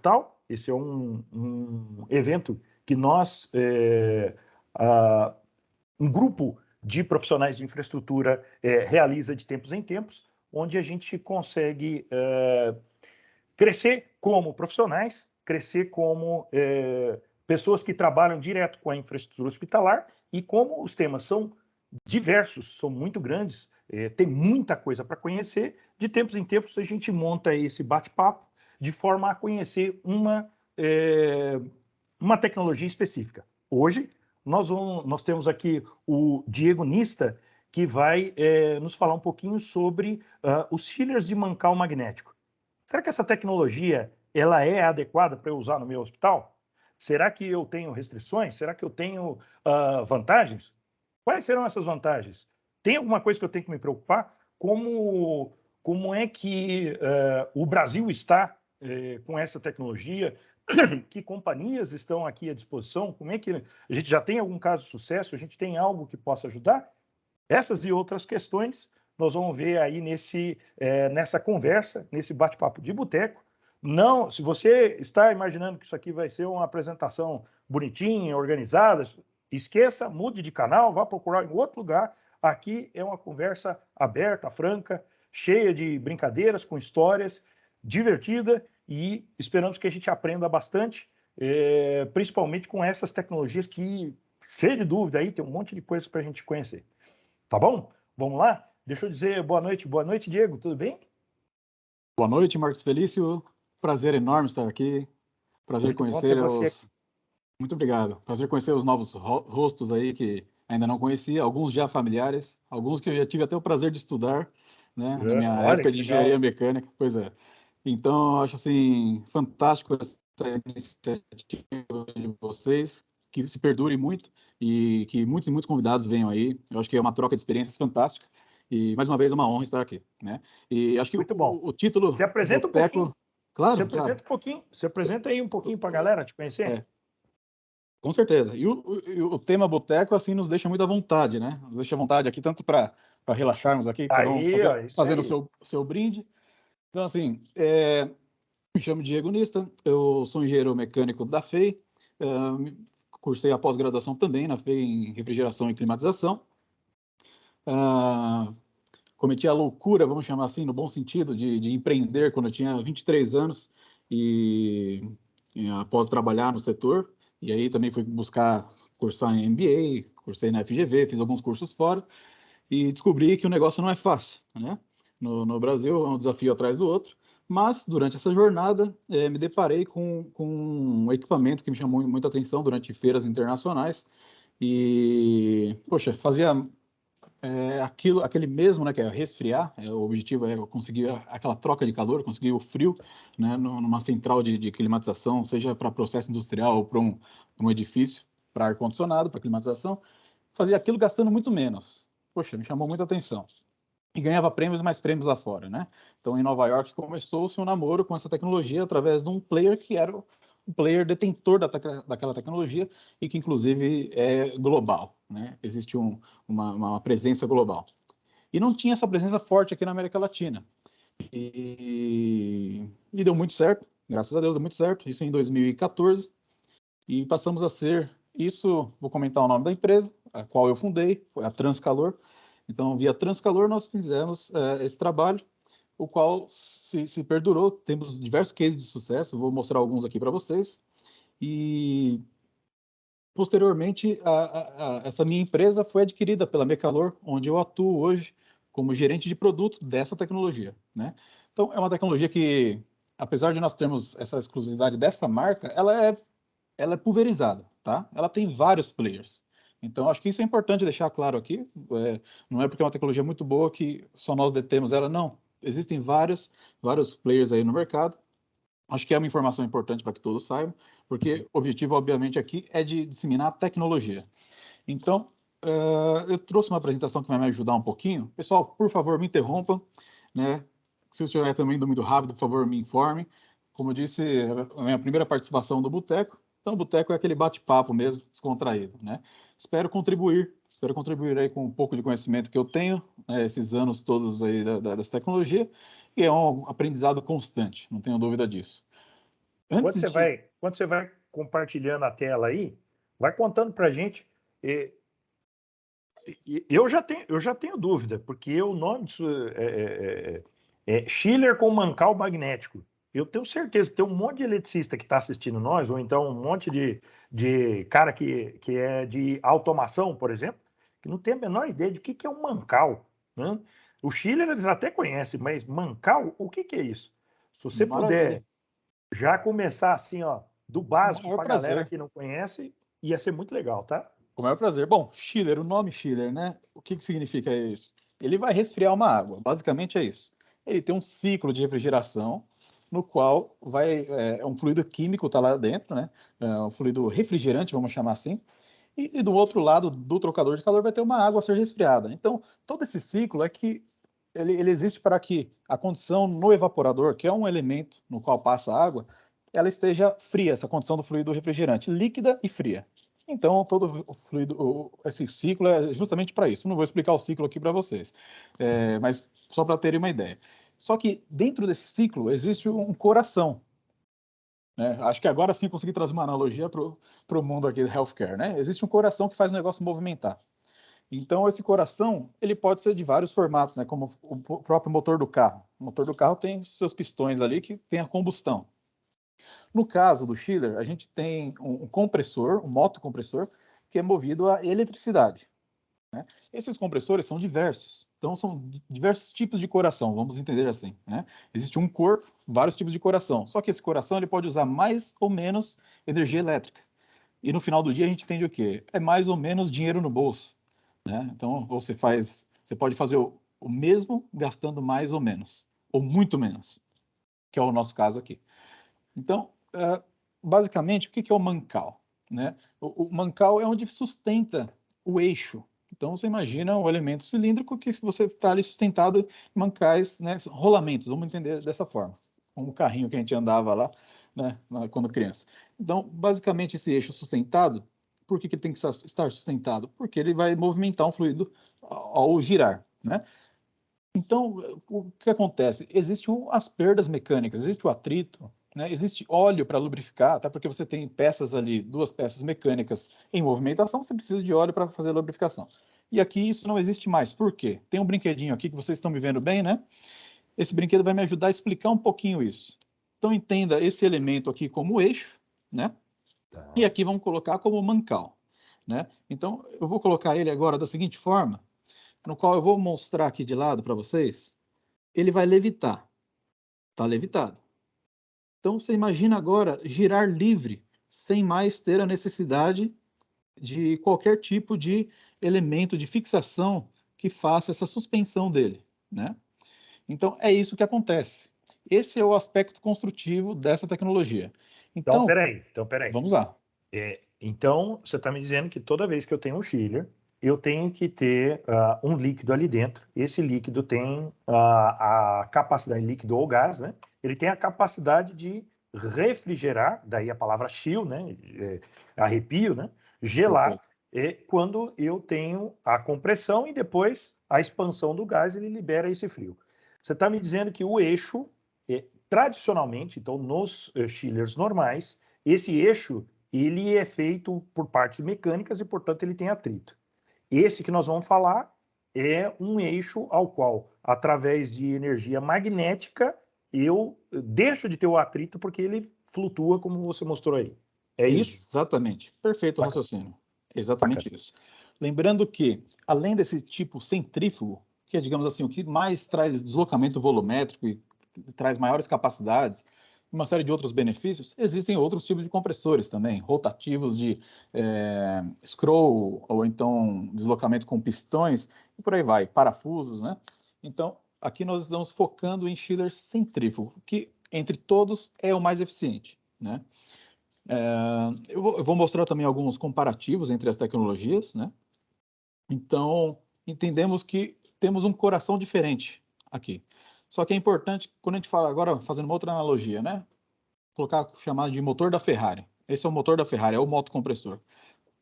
Capital. Esse é um evento que nós, um grupo de profissionais de infraestrutura realiza de tempos em tempos, onde a gente consegue crescer como profissionais, crescer como pessoas que trabalham direto com a infraestrutura hospitalar, e como os temas são diversos, são muito grandes, tem muita coisa para conhecer, de tempos em tempos a gente monta esse bate-papo de forma a conhecer uma tecnologia específica. Hoje, nós temos aqui o Diego Nista, que vai nos falar um pouquinho sobre os chillers de mancal magnético. Será que essa tecnologia ela é adequada para eu usar no meu hospital? Será que eu tenho restrições? Será que eu tenho vantagens? Quais serão essas vantagens? Tem alguma coisa que eu tenho que me preocupar? Como é que o Brasil está com essa tecnologia? Que companhias estão aqui à disposição? Como é que a gente já tem algum caso de sucesso? A gente tem algo que possa ajudar? Essas e outras questões nós vamos ver aí nessa conversa, nesse bate-papo de boteco. Não, se você está imaginando que isso aqui vai ser uma apresentação bonitinha, organizada, esqueça, mude de canal, vá procurar em outro lugar. Aqui é uma conversa aberta, franca, cheia de brincadeiras, com histórias, divertida, e esperamos que a gente aprenda bastante, principalmente com essas tecnologias que, cheia de dúvida aí, tem um monte de coisa para a gente conhecer. Tá bom? Vamos lá? Deixa eu dizer boa noite. Boa noite, Diego. Tudo bem? Boa noite, Marcos Felício. Prazer enorme estar aqui. Prazer Muito conhecer bom ter você aqui. Muito obrigado. Prazer conhecer os novos rostos aí que ainda não conhecia, alguns já familiares, alguns que eu já tive até o prazer de estudar, né, na minha Olha, época que de legal. engenharia mecânica. Pois é. Então, eu acho assim fantástico essa iniciativa de vocês, que se perdure muito e que muitos e muitos convidados venham aí. Eu acho que é uma troca de experiências fantástica e, mais uma vez, é uma honra estar aqui, né? E acho que Muito bom. o título Se apresenta um pouquinho. Boteco... Claro, claro. Se apresenta aí um pouquinho para a galera te conhecer. Com certeza. E o tema boteco, assim, nos deixa muito à vontade, né? Nos deixa à vontade aqui, tanto para relaxarmos aqui, cada um Aí, ó, isso fazendo aí. o seu brinde. Então, assim, me chamo Diego Nista, eu sou engenheiro mecânico da FEI, cursei a pós-graduação também na FEI em refrigeração e climatização. Cometi a loucura, vamos chamar assim, no bom sentido, de empreender quando eu tinha 23 anos e após trabalhar no setor. E aí também fui cursar em MBA, cursei na FGV, fiz alguns cursos fora e descobri que o negócio não é fácil, né? No Brasil é um desafio atrás do outro, mas durante essa jornada me deparei com um equipamento que me chamou muita atenção durante feiras internacionais e, poxa, fazia aquele mesmo, né, que é resfriar, o objetivo é conseguir aquela troca de calor, conseguir o frio, né, numa central de climatização, seja para processo industrial ou para um edifício, para ar-condicionado, para climatização, fazia aquilo gastando muito menos. Poxa, me chamou muita atenção. E ganhava prêmios e mais prêmios lá fora, né? Então, em Nova York, começou-se um namoro com essa tecnologia através de um player que era o player detentor daquela tecnologia e que, inclusive, é global, né? Existe uma presença global. E não tinha essa presença forte aqui na América Latina. E deu muito certo, graças a Deus, deu muito certo. Isso em 2014. E passamos a ser vou comentar o nome da empresa, a qual eu fundei, foi a Transcalor. Então, via Transcalor, nós fizemos esse trabalho, o qual se perdurou. Temos diversos cases de sucesso, vou mostrar alguns aqui para vocês. E, posteriormente, essa minha empresa foi adquirida pela Mecalor, onde eu atuo hoje como gerente de produto dessa tecnologia, né? Então, é uma tecnologia que, apesar de nós termos essa exclusividade dessa marca, ela é pulverizada, tá? Ela tem vários players. Então, acho que isso é importante deixar claro aqui. Não é porque é uma tecnologia muito boa que só nós detemos ela, não. Existem vários players aí no mercado. Acho que é uma informação importante para que todos saibam, porque o objetivo, obviamente, aqui é de disseminar a tecnologia. Então, eu trouxe uma apresentação que vai me ajudar um pouquinho. Pessoal, por favor, me interrompam, né? Se eu estiver também indo muito rápido, por favor, me informe. Como eu disse, é a minha primeira participação do Boteco. Então, o Boteco é aquele bate-papo mesmo, descontraído, né? Espero contribuir aí com um pouco de conhecimento que eu tenho, né, esses anos todos aí dessa tecnologia, e é um aprendizado constante, não tenho dúvida disso. Antes de... Quando você vai compartilhando a tela aí, vai contando para a gente. Eu já tenho dúvida, porque o nome disso é chiller com mancal magnético. Eu tenho certeza que tem um monte de eletricista que está assistindo nós, ou então um monte de cara que é de automação, por exemplo, que não tem a menor ideia de que é um mancal, né? O chiller eles até conhecem, mas mancal, o que é isso? Se você Maravilha. puder já começar assim, ó, do Com o básico maior para a galera prazer. que não conhece, ia ser muito legal, tá? Com o maior prazer. Bom, chiller, o nome chiller, né? O que significa isso? Ele vai resfriar uma água, basicamente é isso. Ele tem um ciclo de refrigeração, no qual é um fluido químico, está lá dentro, né? É um fluido refrigerante, vamos chamar assim. E do outro lado do trocador de calor vai ter uma água a ser resfriada. Então, todo esse ciclo é que ele existe para que a condição no evaporador, que é um elemento no qual passa a água, ela esteja fria, essa condição do fluido refrigerante, líquida e fria. Então, todo o fluido, esse ciclo é justamente para isso. Não vou explicar o ciclo aqui para vocês, mas só para terem uma ideia. Só que dentro desse ciclo existe um coração. Né? Acho que agora sim consegui trazer uma analogia para o mundo aqui do healthcare. Né? Existe um coração que faz o negócio movimentar. Então, esse coração ele pode ser de vários formatos, né? Como o próprio motor do carro. O motor do carro tem seus pistões ali que tem a combustão. No caso do chiller, a gente tem um compressor, um motocompressor, que é movido a eletricidade. Né? Esses compressores são diversos. Então, são diversos tipos de coração, vamos entender assim. Né? Existe um corpo, vários tipos de coração. Só que esse coração ele pode usar mais ou menos energia elétrica. E no final do dia a gente entende o quê? É mais ou menos dinheiro no bolso. Né? Então, você pode fazer o mesmo gastando mais ou menos, ou muito menos, que é o nosso caso aqui. Então, basicamente, o que é o mancal? Né? O mancal é onde sustenta o eixo. Então, você imagina um elemento cilíndrico que você está ali sustentado em mancais, né, rolamentos, vamos entender dessa forma. Um carrinho que a gente andava lá, né, quando criança. Então, basicamente, esse eixo sustentado, por que ele tem que estar sustentado? Porque ele vai movimentar um fluido ao girar, né? Então, o que acontece? Existem as perdas mecânicas, existe o atrito, né? Existe óleo para lubrificar, até porque você tem peças ali, duas peças mecânicas em movimentação, você precisa de óleo para fazer a lubrificação. E aqui isso não existe mais. Por quê? Tem um brinquedinho aqui que vocês estão me vendo bem, né? Esse brinquedo vai me ajudar a explicar um pouquinho isso. Então, entenda esse elemento aqui como eixo, né? E Tá. aqui vamos colocar como mancal, né? Então, eu vou colocar ele agora da seguinte forma, no qual eu vou mostrar aqui de lado para vocês, ele vai levitar. Está levitado. Então, você imagina agora girar livre, sem mais ter a necessidade de qualquer tipo de elemento de fixação que faça essa suspensão dele, né? Então, é isso que acontece. Esse é o aspecto construtivo dessa tecnologia. Então, Então, peraí. Então, peraí. vamos lá. Então, você está me dizendo que toda vez que eu tenho um chiller, eu tenho que ter um líquido ali dentro. Esse líquido tem a capacidade, líquido ou gás, né? Ele tem a capacidade de refrigerar, daí a palavra chill, né? Arrepio, né? Gelar, Perfeito. quando eu tenho a compressão e depois a expansão do gás, ele libera esse frio. Você está me dizendo que o eixo, tradicionalmente, então nos chillers normais, esse eixo ele é feito por partes mecânicas e, portanto, ele tem atrito. Esse que nós vamos falar é um eixo ao qual, através de energia magnética, eu deixo de ter o atrito porque ele flutua, como você mostrou aí. É isso? Exatamente. Perfeito o Bacana. raciocínio. Bacana. Exatamente isso. Lembrando que, além desse tipo centrífugo, que é, digamos assim, o que mais traz deslocamento volumétrico e traz maiores capacidades, uma série de outros benefícios, existem outros tipos de compressores também, rotativos de scroll, ou então deslocamento com pistões, e por aí vai, parafusos, né? Então, aqui nós estamos focando em chiller centrífugo, que, entre todos, é o mais eficiente, né? Eu vou mostrar também alguns comparativos entre as tecnologias, né? Então, entendemos que temos um coração diferente aqui. Só que é importante, quando a gente fala agora, fazendo uma outra analogia, né? Colocar, chamado de motor da Ferrari. Esse é o motor da Ferrari, é o motocompressor.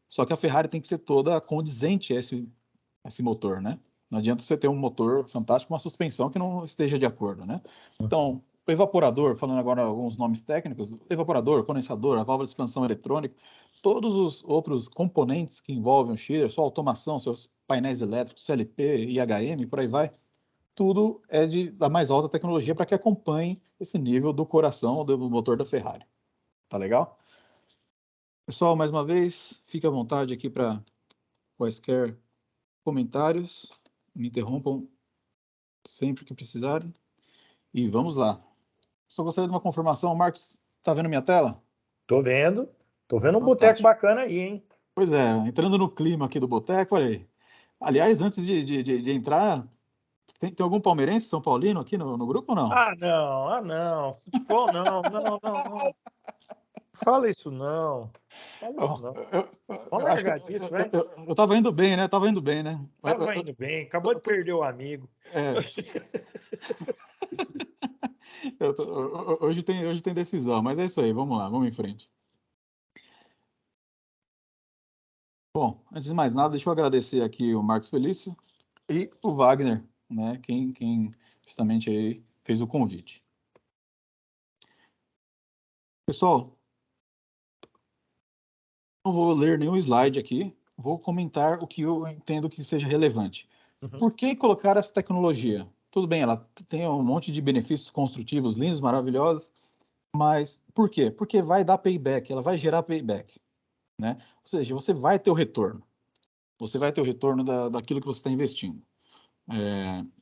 Só que a Ferrari tem que ser toda condizente a esse motor, né? Não adianta você ter um motor fantástico com uma suspensão que não esteja de acordo, né? Então, o evaporador, falando agora alguns nomes técnicos, evaporador, condensador, a válvula de expansão eletrônica, todos os outros componentes que envolvem o chiller, sua automação, seus painéis elétricos, CLP, IHM, por aí vai, tudo é da mais alta tecnologia para que acompanhe esse nível do coração do motor da Ferrari. Tá legal? Pessoal, mais uma vez, fique à vontade aqui para quaisquer comentários, me interrompam sempre que precisarem. E vamos lá. Só gostaria de uma confirmação. Marcos, está vendo minha tela? Tô vendo um boteco Fantástico. bacana aí, hein? Pois é, entrando no clima aqui do boteco, olha aí. Aliás, antes de entrar, tem algum palmeirense, São Paulino aqui no grupo ou não? Não. Futebol não. Fala isso não. Vamos largar disso, né? Eu tava indo bem, né? Tava indo bem. Acabou de perder o amigo. Hoje tem decisão, mas é isso aí. Vamos lá, vamos em frente. Bom, antes de mais nada, deixa eu agradecer aqui o Marcos Felício e o Wagner, né? Quem justamente aí fez o convite. Pessoal, não vou ler nenhum slide aqui, vou comentar o que eu entendo que seja relevante. Por que colocar essa tecnologia? Tudo bem, ela tem um monte de benefícios construtivos lindos, maravilhosos, mas por quê? Porque vai dar payback, ela vai gerar payback, né? Ou seja, você vai ter o retorno. Você vai ter o retorno daquilo que você está investindo.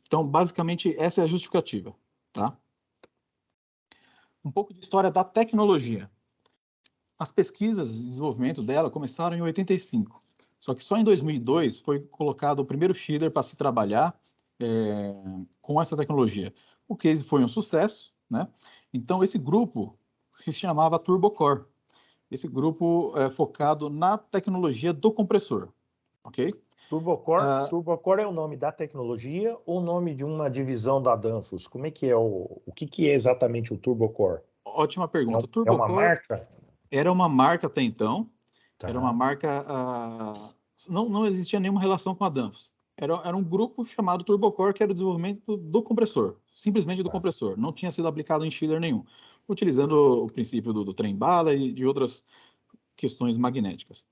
Então, basicamente, essa é a justificativa, tá? Um pouco de história da tecnologia. As pesquisas de desenvolvimento dela começaram em 85. Só que só em 2002 foi colocado o primeiro chiller para se trabalhar com essa tecnologia. O case foi um sucesso, né? Então, esse grupo se chamava TurboCore. Esse grupo é focado na tecnologia do compressor, ok? TurboCore é o nome da tecnologia ou o nome de uma divisão da Danfoss? Como é que é o que é exatamente o TurboCore? Ótima pergunta. É uma marca? Era uma marca até então. Tá. Era uma marca... não existia nenhuma relação com a Danfoss. Era um grupo chamado TurboCore, que era o desenvolvimento do compressor, simplesmente do compressor. Não tinha sido aplicado em chiller nenhum, utilizando o princípio do trem-bala e de outras questões magnéticas.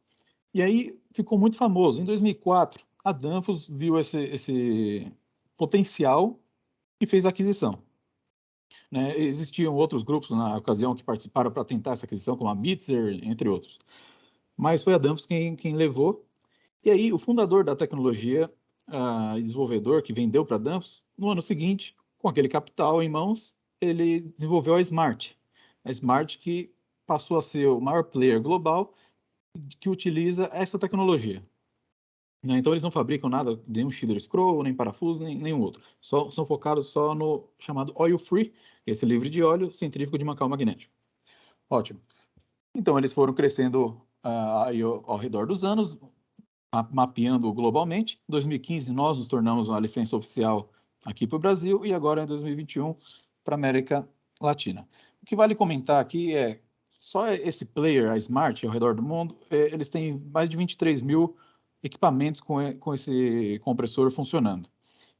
E aí ficou muito famoso. Em 2004, a Danfoss viu esse potencial e fez a aquisição. Né? Existiam outros grupos na ocasião que participaram para tentar essa aquisição, como a Mitzer, entre outros. Mas foi a Danfoss quem levou. E aí, o fundador da tecnologia e desenvolvedor que vendeu para a Danfoss, no ano seguinte, com aquele capital em mãos, ele desenvolveu a Smart. A Smart que passou a ser o maior player global que utiliza essa tecnologia. Então, eles não fabricam nada, nenhum chiller scroll, nem parafuso, nenhum outro. São focados só no chamado oil free, esse livre de óleo centrífugo de mancal magnético. Ótimo. Então, eles foram crescendo ao redor dos anos, mapeando globalmente. Em 2015, nós nos tornamos uma licença oficial aqui para o Brasil e agora, em 2021, para a América Latina. O que vale comentar aqui é só esse player, a Smart, ao redor do mundo, eles têm mais de 23 mil equipamentos com esse compressor funcionando.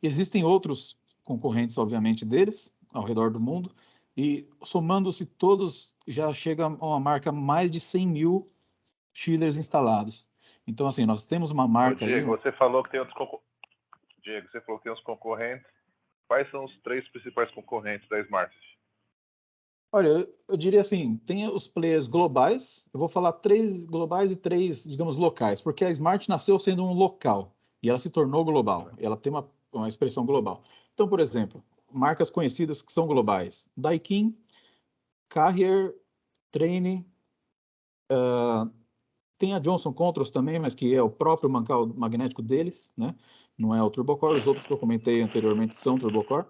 Existem outros concorrentes, obviamente, deles, ao redor do mundo, e somando-se todos, já chega a uma marca mais de 100 mil chillers instalados. Então, assim, nós temos uma marca... Diego, você falou que tem outros concorrentes. Quais são os 3 principais concorrentes da Smart? Olha, eu diria assim, tem os players globais, eu vou falar 3 globais e 3, digamos, locais, porque a Smart nasceu sendo um local e ela se tornou global, ela tem uma expressão global. Então, por exemplo, marcas conhecidas que são globais, Daikin, Carrier, Trane, tem a Johnson Controls também, mas que é o próprio mancal magnético deles, né? Não é o TurboCore, os outros que eu comentei anteriormente são TurboCore.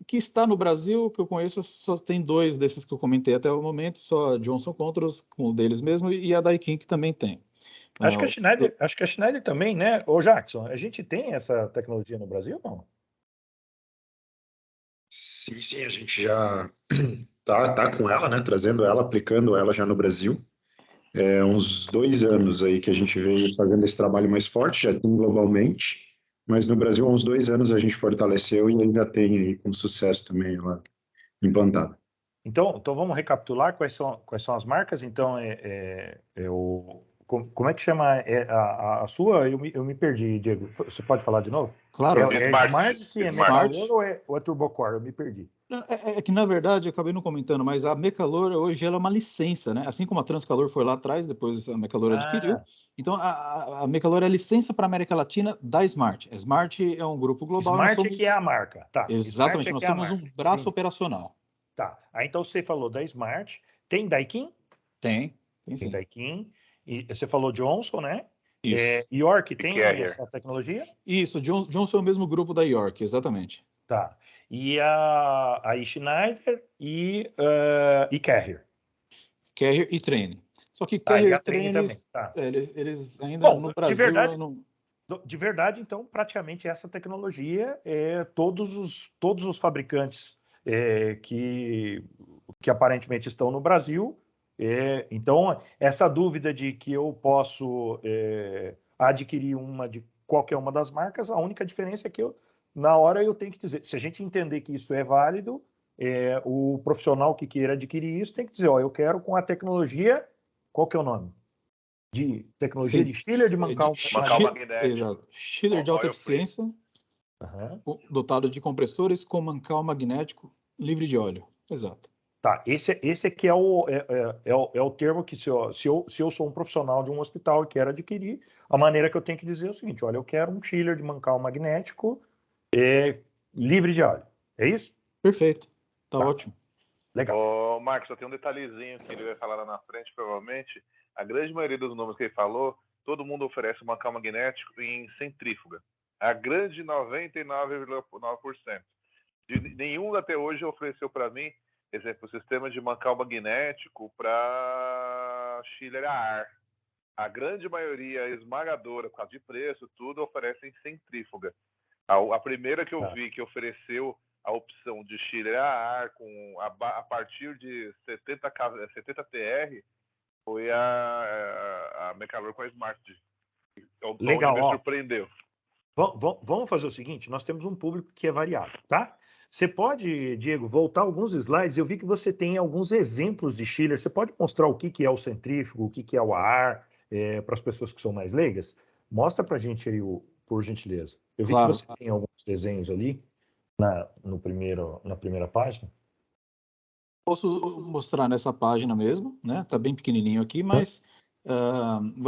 Que está no Brasil, que eu conheço, só tem 2 desses que eu comentei até o momento, só a Johnson Controls, com o deles mesmo, e a Daikin, que também tem. Acho que a Schneider também, né? Ô, Jackson, a gente tem essa tecnologia no Brasil, não? Sim, a gente já tá com ela, né? Trazendo ela, aplicando ela já no Brasil. Uns 2 anos aí que a gente veio fazendo esse trabalho mais forte, já tem globalmente. mas no Brasil há uns 2 anos a gente fortaleceu e ainda tem aí com sucesso também lá implantado. Então vamos recapitular quais são as marcas. Então, como é que chama a sua? Eu me perdi, Diego. Você pode falar de novo? Claro, É Smart. Smart, é Smart. Mecalor ou é Turbocore? Eu me perdi. É que, na verdade, eu acabei não comentando, mas a Mecalor hoje ela é uma licença, né? Assim como a Transcalor foi lá atrás, depois a Mecalor adquiriu. Ah, Então, a Mecalor é a licença para a América Latina da Smart. A Smart é um grupo global e nós Smart é que é a somos... marca. Tá, Smart Exatamente, é nós que é a somos um marca. braço Entendi. operacional. Tá. Aí então você falou da Smart, tem Daikin? Tem Tem sim. Daikin. E você falou Johnson, né? Isso. York E tem Carrier. essa tecnologia? Isso, Johnson é o mesmo grupo da York, exatamente. Tá. E a Schneider e Carrier. Carrier e Trane. Só que Tá, e Carrier a e Trane, Trane também. Tá. eles ainda Bom, no Brasil... de verdade, então, praticamente essa tecnologia, todos os fabricantes que aparentemente estão no Brasil, então, essa dúvida de que eu posso adquirir uma de qualquer uma das marcas, a única diferença é que na hora eu tenho que dizer, se a gente entender que isso é válido, o profissional que queira adquirir isso tem que dizer, ó, eu quero com a tecnologia, qual que é o nome? De tecnologia Sim, de Schiller de Mancal Mancal magnético. magnético. exato. Chiller de alta Oil free. eficiência, Aham. dotado de compressores com mancal magnético livre de óleo. Exato. Tá, esse aqui é o termo que se eu sou um profissional de um hospital e quero adquirir, a maneira que eu tenho que dizer é o seguinte, olha, eu quero um chiller de mancal magnético livre de óleo. É isso? Perfeito. Tá Tá, ótimo. legal. Ô, Marcos, só tem um detalhezinho que ele vai falar lá na frente, provavelmente. A grande maioria dos nomes que ele falou, todo mundo oferece um mancal magnético em centrífuga. A grande 99,9%. Nenhum até hoje ofereceu para mim, exemplo, o sistema de mancal magnético para chiller a ar. A grande maioria esmagadora, por causa de preço, tudo oferece em centrífuga. A primeira que eu Tá. vi que ofereceu a opção de chiller a ar a partir de 70 TR foi a Mecalor com a Smart. Legal, Onde me ó. surpreendeu. Vamos fazer o seguinte, nós temos um público que é variado, tá? Você pode, Diego, voltar alguns slides, eu vi que você tem alguns exemplos de chiller, você pode mostrar o que é o centrífugo, o que é o ar, para as pessoas que são mais leigas? Mostra para a gente aí, por gentileza. Eu vi que Claro. você tem alguns desenhos ali na primeira página. Posso mostrar nessa página mesmo, né? Tá bem pequenininho aqui, mas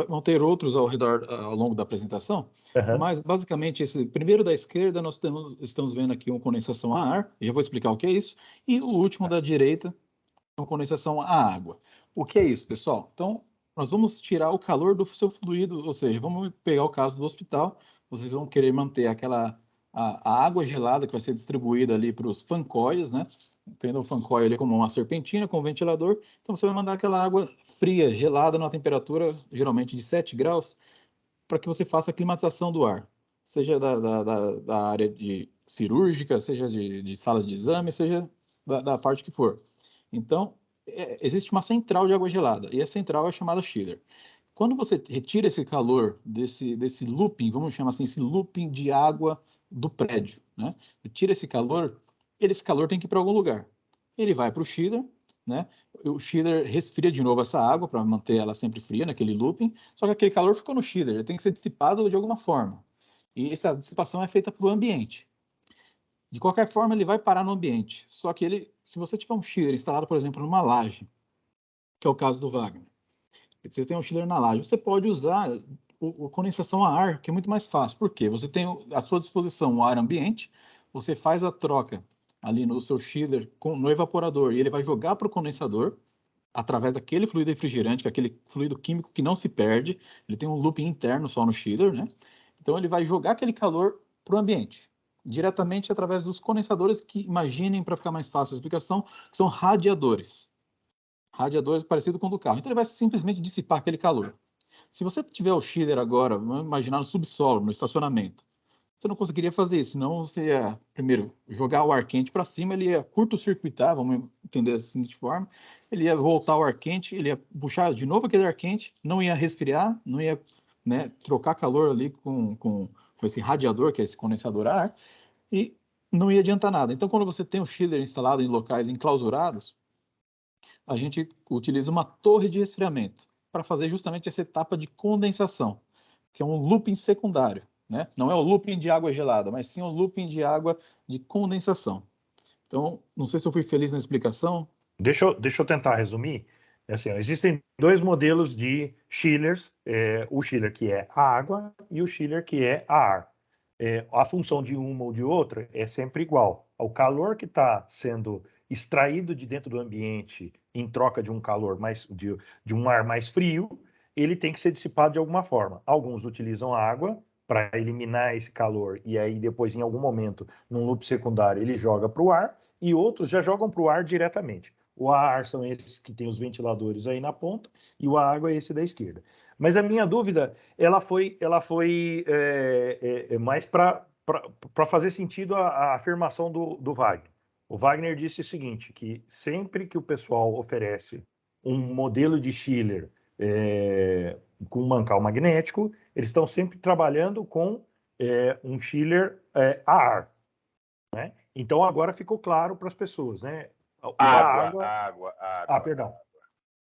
vão ter outros ao redor, ao longo da apresentação. Aham. Mas, basicamente, esse primeiro da esquerda, nós estamos vendo aqui uma condensação a ar. Eu já vou explicar o que é isso. E o último da direita, uma condensação a água. O que é isso, pessoal? Então, nós vamos tirar o calor do seu fluido, ou seja, vamos pegar o caso do hospital, vocês vão querer manter a água gelada que vai ser distribuída ali para os fan coils, né? Tendo o fan coil ali como uma serpentina com um ventilador, então você vai mandar aquela água fria, gelada, numa temperatura geralmente de 7 graus, para que você faça a climatização do ar, seja da área de cirúrgica, seja de salas de exame, seja da parte que for. Então, existe uma central de água gelada, e a central é chamada chiller. Quando você retira esse calor desse looping, vamos chamar assim, esse looping de água do prédio, né? Tira esse calor tem que ir para algum lugar. Ele vai para o chiller, né? O chiller resfria de novo essa água para manter ela sempre fria naquele looping, só que aquele calor ficou no chiller, ele tem que ser dissipado de alguma forma. E essa dissipação é feita para o ambiente. De qualquer forma, ele vai parar no ambiente. Só que se você tiver um chiller instalado, por exemplo, numa laje, que é o caso do Wagner, você tem um chiller na laje, você pode usar a condensação a ar, que é muito mais fácil. Por quê? Você tem à sua disposição o ar ambiente, você faz a troca ali no seu chiller no evaporador e ele vai jogar para o condensador através daquele fluido refrigerante, que é aquele fluido químico que não se perde, ele tem um looping interno só no chiller, né? Então ele vai jogar aquele calor para o ambiente, diretamente através dos condensadores que, imaginem, para ficar mais fácil a explicação, que são radiadores. Radiadores parecido com o do carro. Então ele vai simplesmente dissipar aquele calor. Se você tiver o chiller agora, vamos imaginar no subsolo, no estacionamento, você não conseguiria fazer isso, senão você ia, primeiro, jogar o ar quente para cima, ele ia curto-circuitar, vamos entender assim de forma, ele ia voltar o ar quente, ele ia puxar de novo aquele ar quente, não ia resfriar, não ia, né, trocar calor ali com esse radiador, que é esse condensador a ar, e não ia adiantar nada. Então, quando você tem o chiller instalado em locais enclausurados, a gente utiliza uma torre de resfriamento para fazer justamente essa etapa de condensação, que é um looping secundário, né? Não é o looping de água gelada, mas sim o looping de água de condensação. Então, não sei se eu fui feliz na explicação. Deixa eu tentar resumir. É assim, ó, existem dois modelos de chillers, o chiller que é a água e o chiller que é a ar. A função de uma ou de outra é sempre igual. O calor que está sendo extraído de dentro do ambiente em troca de um calor de um ar mais frio, ele tem que ser dissipado de alguma forma. Alguns utilizam água para eliminar esse calor e aí depois, em algum momento, num loop secundário, ele joga para o ar e outros já jogam para o ar diretamente. O ar são esses que tem os ventiladores aí na ponta e o água é esse da esquerda. Mas a minha dúvida, ela foi mais para fazer sentido a afirmação do Wagner. O Wagner disse o seguinte, que sempre que o pessoal oferece um modelo de chiller com mancal magnético, eles estão sempre trabalhando com um chiller a ar, né? Então agora ficou claro para as pessoas, né? Água. Perdão.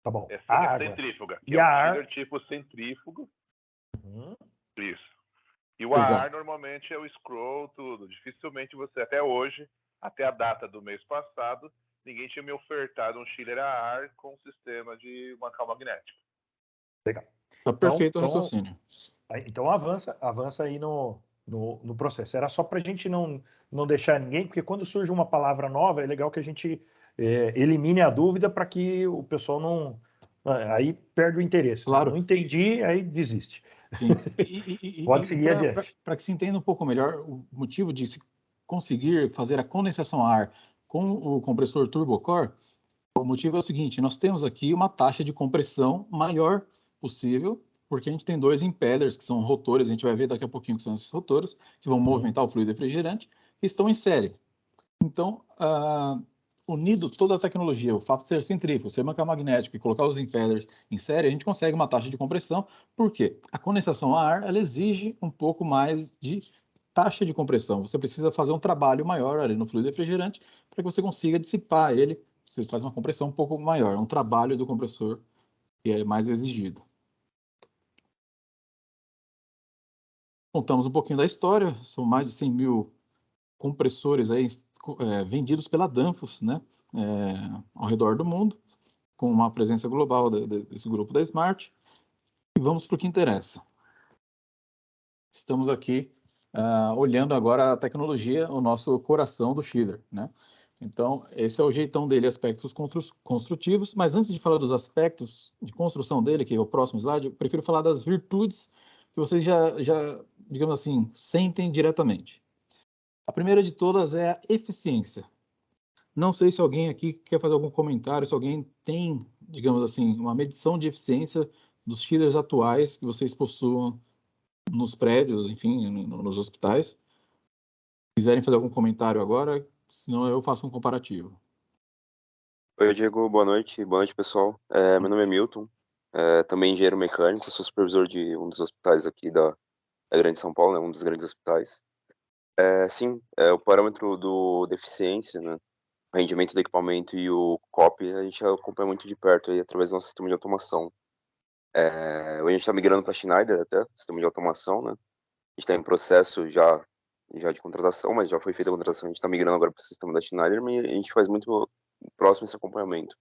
Tá bom. É A água centrífuga, que e é a um ar. chiller tipo centrífugo. Uhum. Isso. E o ar normalmente é o scroll, tudo. Dificilmente você, até hoje, até a data do mês passado, ninguém tinha me ofertado um chiller a ar com sistema de mancal magnético. Legal. Tá perfeito o raciocínio. Então avança aí no processo. Era só para a gente não deixar ninguém, porque quando surge uma palavra nova, é legal que a gente elimine a dúvida para que o pessoal não. Aí perde o interesse. Claro. Não entendi, aí desiste. Sim. Pode seguir adiante. Para que se entenda um pouco melhor o motivo de se conseguir fazer a condensação a ar com o compressor turbocore, o motivo é o seguinte: nós temos aqui uma taxa de compressão maior possível, porque a gente tem dois impellers, que são rotores, a gente vai ver daqui a pouquinho que são esses rotores, que vão movimentar o fluido refrigerante, que estão em série. Então, unido toda a tecnologia, o fato de ser centrífugo, ser mancal magnético e colocar os impellers em série, a gente consegue uma taxa de compressão, porque a condensação a ar, ela exige um pouco mais de taxa de compressão. Você precisa fazer um trabalho maior ali no fluido refrigerante para que você consiga dissipar ele. Você faz uma compressão um pouco maior, um trabalho do compressor que é mais exigido. Contamos um pouquinho da história, são mais de 100 mil compressores aí, vendidos pela Danfoss, né, ao redor do mundo, com uma presença global desse grupo da Smart. E vamos para o que interessa. Estamos aqui olhando agora a tecnologia, o nosso coração do chiller, né? Então, esse é o jeitão dele, aspectos construtivos, mas antes de falar dos aspectos de construção dele, que é o próximo slide, eu prefiro falar das virtudes que vocês já digamos assim, sentem diretamente. A primeira de todas é a eficiência. Não sei se alguém aqui quer fazer algum comentário, se alguém tem, digamos assim, uma medição de eficiência dos chillers atuais que vocês possuam nos prédios, enfim, nos hospitais. Se quiserem fazer algum comentário agora, senão eu faço um comparativo. Oi, Diego, boa noite. Boa noite, pessoal. Meu nome é Milton, também engenheiro mecânico, sou supervisor de um dos hospitais aqui da Grande São Paulo, né, um dos grandes hospitais. Sim, o parâmetro da eficiência, né, o rendimento do equipamento e o COP, a gente acompanha muito de perto aí, através do nosso sistema de automação. Hoje a gente está migrando para Schneider até, sistema de automação, né? A gente está em processo já de contratação, mas já foi feita a contratação, a gente está migrando agora para o sistema da Schneider e a gente faz muito próximo esse acompanhamento.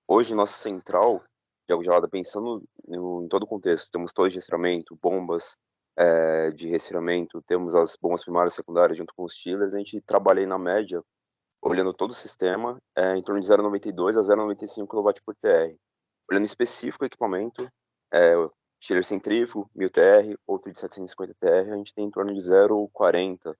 Hoje, nossa central de água gelada, pensando em todo o contexto, temos torres de resfriamento, bombas de resfriamento, temos as bombas primárias e secundárias junto com os chillers, a gente trabalha aí na média, olhando todo o sistema, em torno de 0,92 a 0,95 kW por TR. Olhando específico o equipamento, chiller centrífugo, 1000 TR, outro de 750 TR, a gente tem em torno de 0,40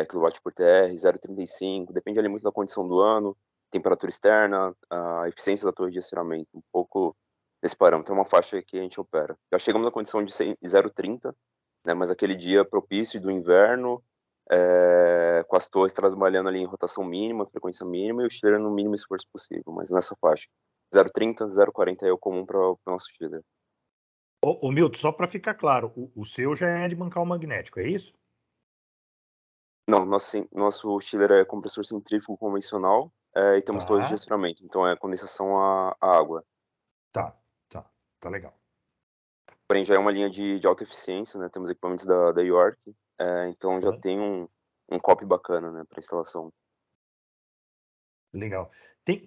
kW por TR, 0,35, depende ali muito da condição do ano, temperatura externa, a eficiência da torre de resfriamento, um pouco desse parâmetro, é uma faixa que a gente opera. Já chegamos na condição de 0,30, né, mas aquele dia propício do inverno, com as torres trabalhando ali em rotação mínima, frequência mínima, e o chiller no mínimo esforço possível, mas nessa faixa. 0,30, 0,40 é o comum para o nosso chiller. Ô, Milton, só para ficar claro, o seu já é de bancar o magnético, é isso? Não, nosso chiller é compressor centrífugo convencional, e temos torres de Tá, gestionamento, então é condensação a água. tá, tá legal. Porém, já é uma linha de alta eficiência, né? Temos equipamentos da York, então já Tá. tem um copy bacana, né, para instalação. Legal.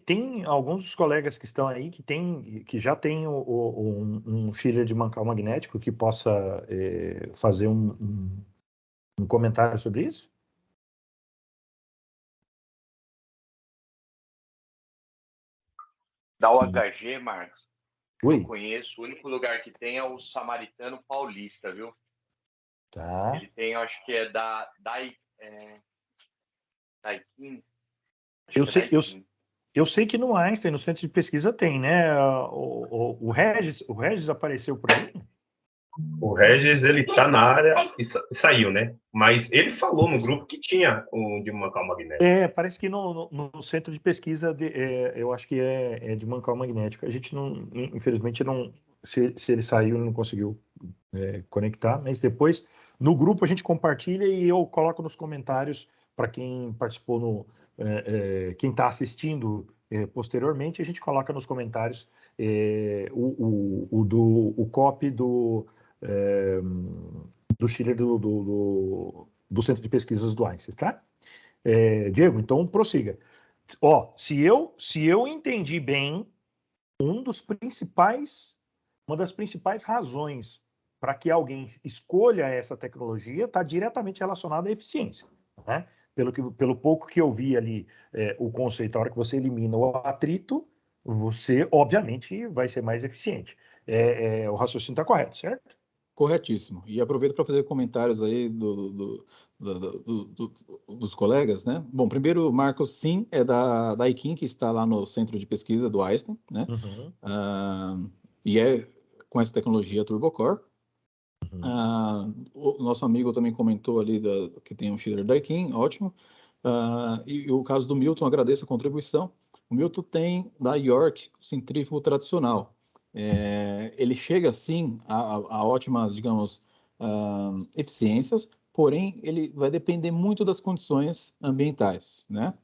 Tem alguns dos colegas que estão aí que já tem um chiller de mancal magnético que possa fazer um comentário sobre isso? Da UHG, Marcos, eu Ui, conheço, o único lugar que tem é o Samaritano Paulista, viu? tá. Ele tem, acho que é Daikin, acho Eu que é sei, eu, Daikin. eu sei que no Einstein, no centro de pesquisa, tem, né? O Regis apareceu por aí? O Regis, ele tá na área e saiu, né? Mas ele falou no grupo que tinha o de mancal magnético. Parece que no centro de pesquisa, eu acho que é de mancal magnético. A gente não, infelizmente, não, se ele saiu, ele não conseguiu conectar, mas depois no grupo a gente compartilha e eu coloco nos comentários para quem participou, quem está assistindo posteriormente, a gente coloca nos comentários o copy do Chile do Centro de Pesquisas do Einstein, tá? Diego, então prossiga. Ó, se eu entendi bem, uma das principais razões para que alguém escolha essa tecnologia está diretamente relacionada à eficiência, né? Pelo pouco que eu vi ali, o conceito, a hora que você elimina o atrito, você, obviamente, vai ser mais eficiente. O raciocínio está correto, certo? Corretíssimo. E aproveito para fazer comentários aí dos colegas, né? Bom, primeiro, o Marcos, sim, é da IKIM, que está lá no centro de pesquisa do Einstein, né? Uhum. E é com essa tecnologia TurboCore. Uhum. O nosso amigo também comentou ali que tem um chiller da IKIM, ótimo. E o caso do Milton, agradeço a contribuição. O Milton tem da York, centrífugo tradicional. Ele chega, sim, a ótimas, digamos, eficiências, porém, ele vai depender muito das condições ambientais, né?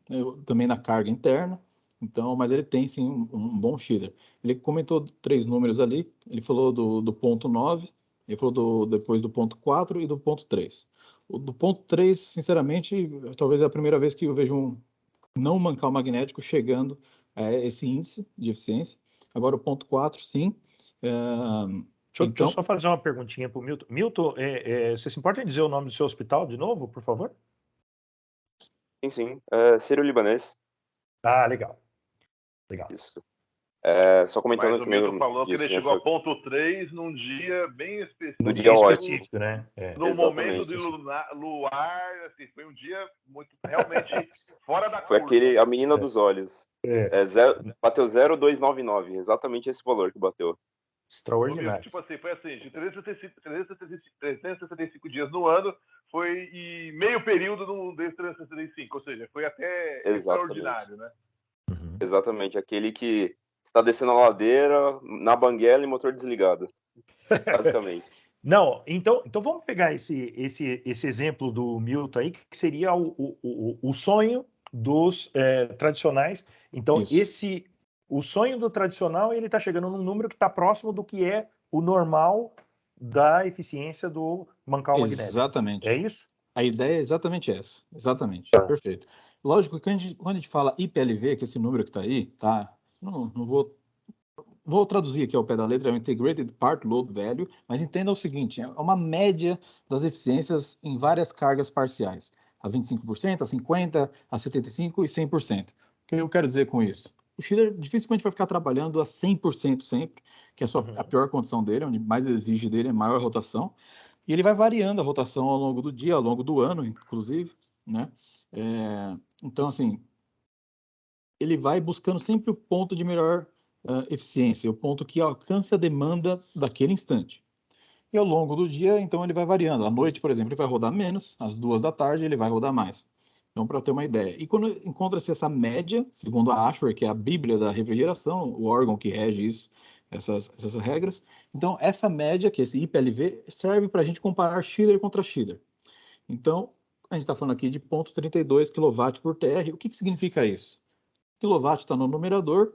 Também na carga interna, então, mas ele tem, sim, um bom chiller. Ele comentou 3 números ali, ele falou do ponto 9, ele falou depois do ponto 4 e do ponto 3. O do ponto 3, sinceramente, talvez é a primeira vez que eu vejo um não mancal magnético chegando a esse índice de eficiência. Agora, o ponto 4, sim. Deixa eu só fazer uma perguntinha para o Milton. Milton, você se importa em dizer o nome do seu hospital de novo, por favor? Sim. Sírio-Libanês. Ah, legal. Legal. Isso. Só comentando Mas o que nem Milton eu falou que ele disse, chegou a ponto 3 num dia bem específico. No dia específico, né? No momento de Exatamente. luar, assim, foi um dia muito, realmente, fora da Foi curva. a menina dos olhos. Bateu 0,299, exatamente esse valor que bateu. Extraordinário. Tipo assim, foi assim, de 365 dias no ano, foi em meio período desses 365, ou seja, foi até extraordinário, né? Uhum. Exatamente, aquele que está descendo a ladeira, na banguela e motor desligado, basicamente. Não, então vamos pegar esse exemplo do Milton aí, que seria o sonho dos tradicionais. Então, o sonho do tradicional, ele está chegando num número que está próximo do que é o normal da eficiência do mancal magnético. Exatamente. É isso? A ideia é exatamente essa. Exatamente. Perfeito. Lógico que quando a gente fala IPLV, que é esse número que está aí, tá? Não vou traduzir aqui ao pé da letra, é o Integrated Part Load Value, mas entenda o seguinte, é uma média das eficiências em várias cargas parciais, a 25%, a 50%, a 75% e 100%. O que eu quero dizer com isso? O chiller dificilmente vai ficar trabalhando a 100% sempre, que é a pior condição dele, onde mais exige dele é maior rotação, e ele vai variando a rotação ao longo do dia, ao longo do ano, inclusive, né? Então, assim, ele vai buscando sempre o ponto de melhor eficiência, o ponto que alcança a demanda daquele instante. E ao longo do dia, então, ele vai variando. À noite, por exemplo, ele vai rodar menos, às 2 da tarde ele vai rodar mais. Então, para ter uma ideia. E quando encontra-se essa média, segundo a ASHRAE, que é a Bíblia da refrigeração, o órgão que rege isso, essas regras. Então, essa média, que é esse IPLV, serve para a gente comparar chiller contra chiller. Então, a gente está falando aqui de 0,32 kW por TR. O que significa isso? Quilowatt está no numerador,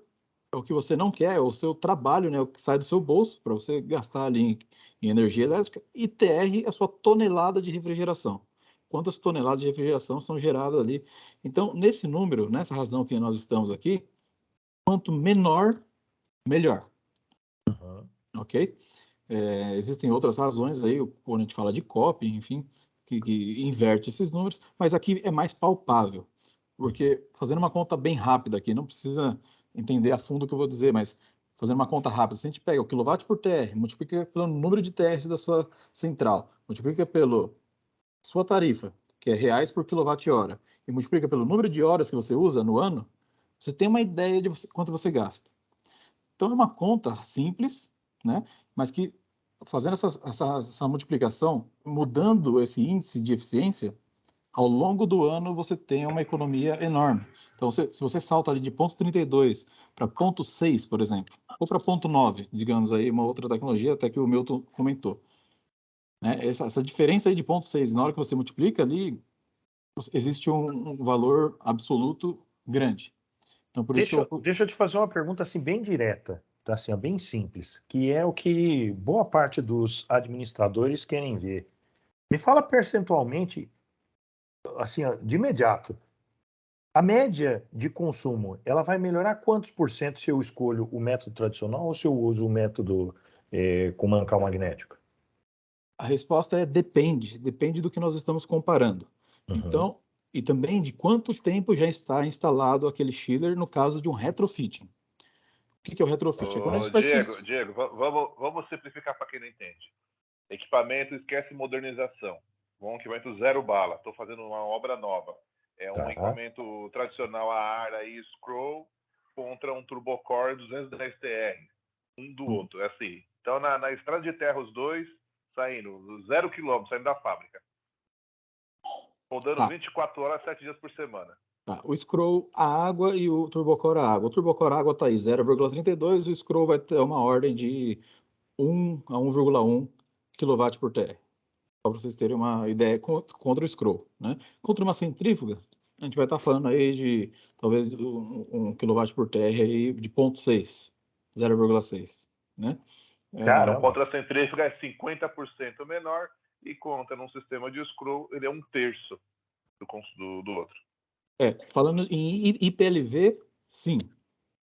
é o que você não quer, é o seu trabalho, né, o que sai do seu bolso, para você gastar ali em energia elétrica, e TR é a sua tonelada de refrigeração. Quantas toneladas de refrigeração são geradas ali? Então, nesse número, nessa razão que nós estamos aqui, quanto menor, melhor. Ok? Existem outras razões aí, quando a gente fala de COP, enfim, que inverte esses números, mas aqui é mais palpável, porque fazendo uma conta bem rápida aqui, não precisa entender a fundo o que eu vou dizer, mas fazendo uma conta rápida, se a gente pega o quilowatt por TR, multiplica pelo número de TRs da sua central, multiplica pela sua tarifa, que é reais por quilowatt-hora, e multiplica pelo número de horas que você usa no ano, você tem uma ideia de quanto você gasta. Então é uma conta simples, né? Mas que fazendo essa multiplicação, mudando esse índice de eficiência, ao longo do ano você tem uma economia enorme. Então, se você salta ali de 0,32 para 0,6, por exemplo, ou para 0,9, digamos aí, uma outra tecnologia, até que o Milton comentou. Né? Essa diferença aí de 0,6, na hora que você multiplica ali, existe um valor absoluto grande. Então, por isso que Deixa eu te fazer uma pergunta assim bem direta, tá? Assim, ó, bem simples, que é o que boa parte dos administradores querem ver. Me fala percentualmente, assim, ó, de imediato, a média de consumo, ela vai melhorar quantos por cento se eu escolho o método tradicional ou se eu uso o método com mancal magnético? a resposta é depende do que nós estamos comparando. Uhum. Então, e também de quanto tempo já está instalado aquele chiller no caso de um retrofitting. O que é o retrofit? Diego, vamos simplificar para quem não entende. Equipamento, esquece modernização. Um equipamento zero bala. Estou fazendo uma obra nova. É um equipamento tradicional a ar aí, Scroll, contra um Turbocore 210 TR. Um do outro, é assim. Então, na estrada de terra, os dois saindo 0 km, saindo da fábrica. Rodando 24 horas, 7 dias por semana. Tá. O Scroll, a água, e o Turbocore, a água. O Turbocore, a água está aí 0,32, o Scroll vai ter uma ordem de 1 a 1,1 kW por TR. Só para vocês terem uma ideia contra o Scroll. Né? Contra uma centrífuga, a gente vai estar falando aí de talvez 1 kW por TR aí de 0,6, 0,6. Né? Então, contra a centrífuga é 50% menor e contra num sistema de Scroll, ele é 1/3 do outro. Falando em IPLV, sim.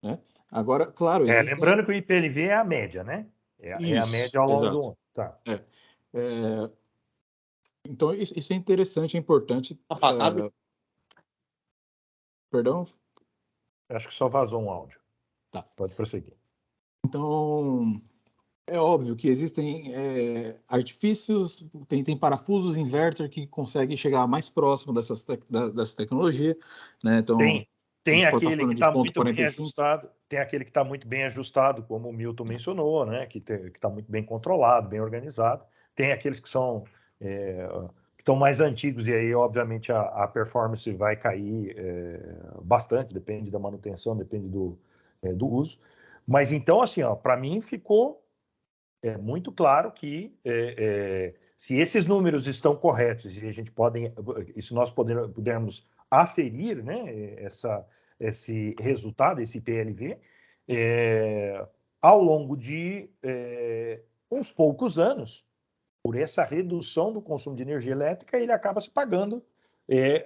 Né? Agora, claro, existem... Lembrando que o IPLV é a média, né? É a média ao longo do ano. Tá. Então, isso é interessante, é importante. Perdão? Acho que só vazou um áudio. Tá. Pode prosseguir. Então, é óbvio que existem artifícios, tem parafusos inverter que conseguem chegar mais próximo dessa tecnologia. Né? Então, tem aquele que está muito bem ajustado, como o Milton mencionou, né? Que está muito bem controlado, bem organizado. Tem aqueles que são que estão mais antigos, e aí, obviamente, a performance vai cair bastante, depende da manutenção, depende do uso. Mas então, assim, para mim ficou muito claro que se esses números estão corretos e se nós pudermos aferir, né, esse resultado, esse PLV, ao longo de uns poucos anos, por essa redução do consumo de energia elétrica, ele acaba se pagando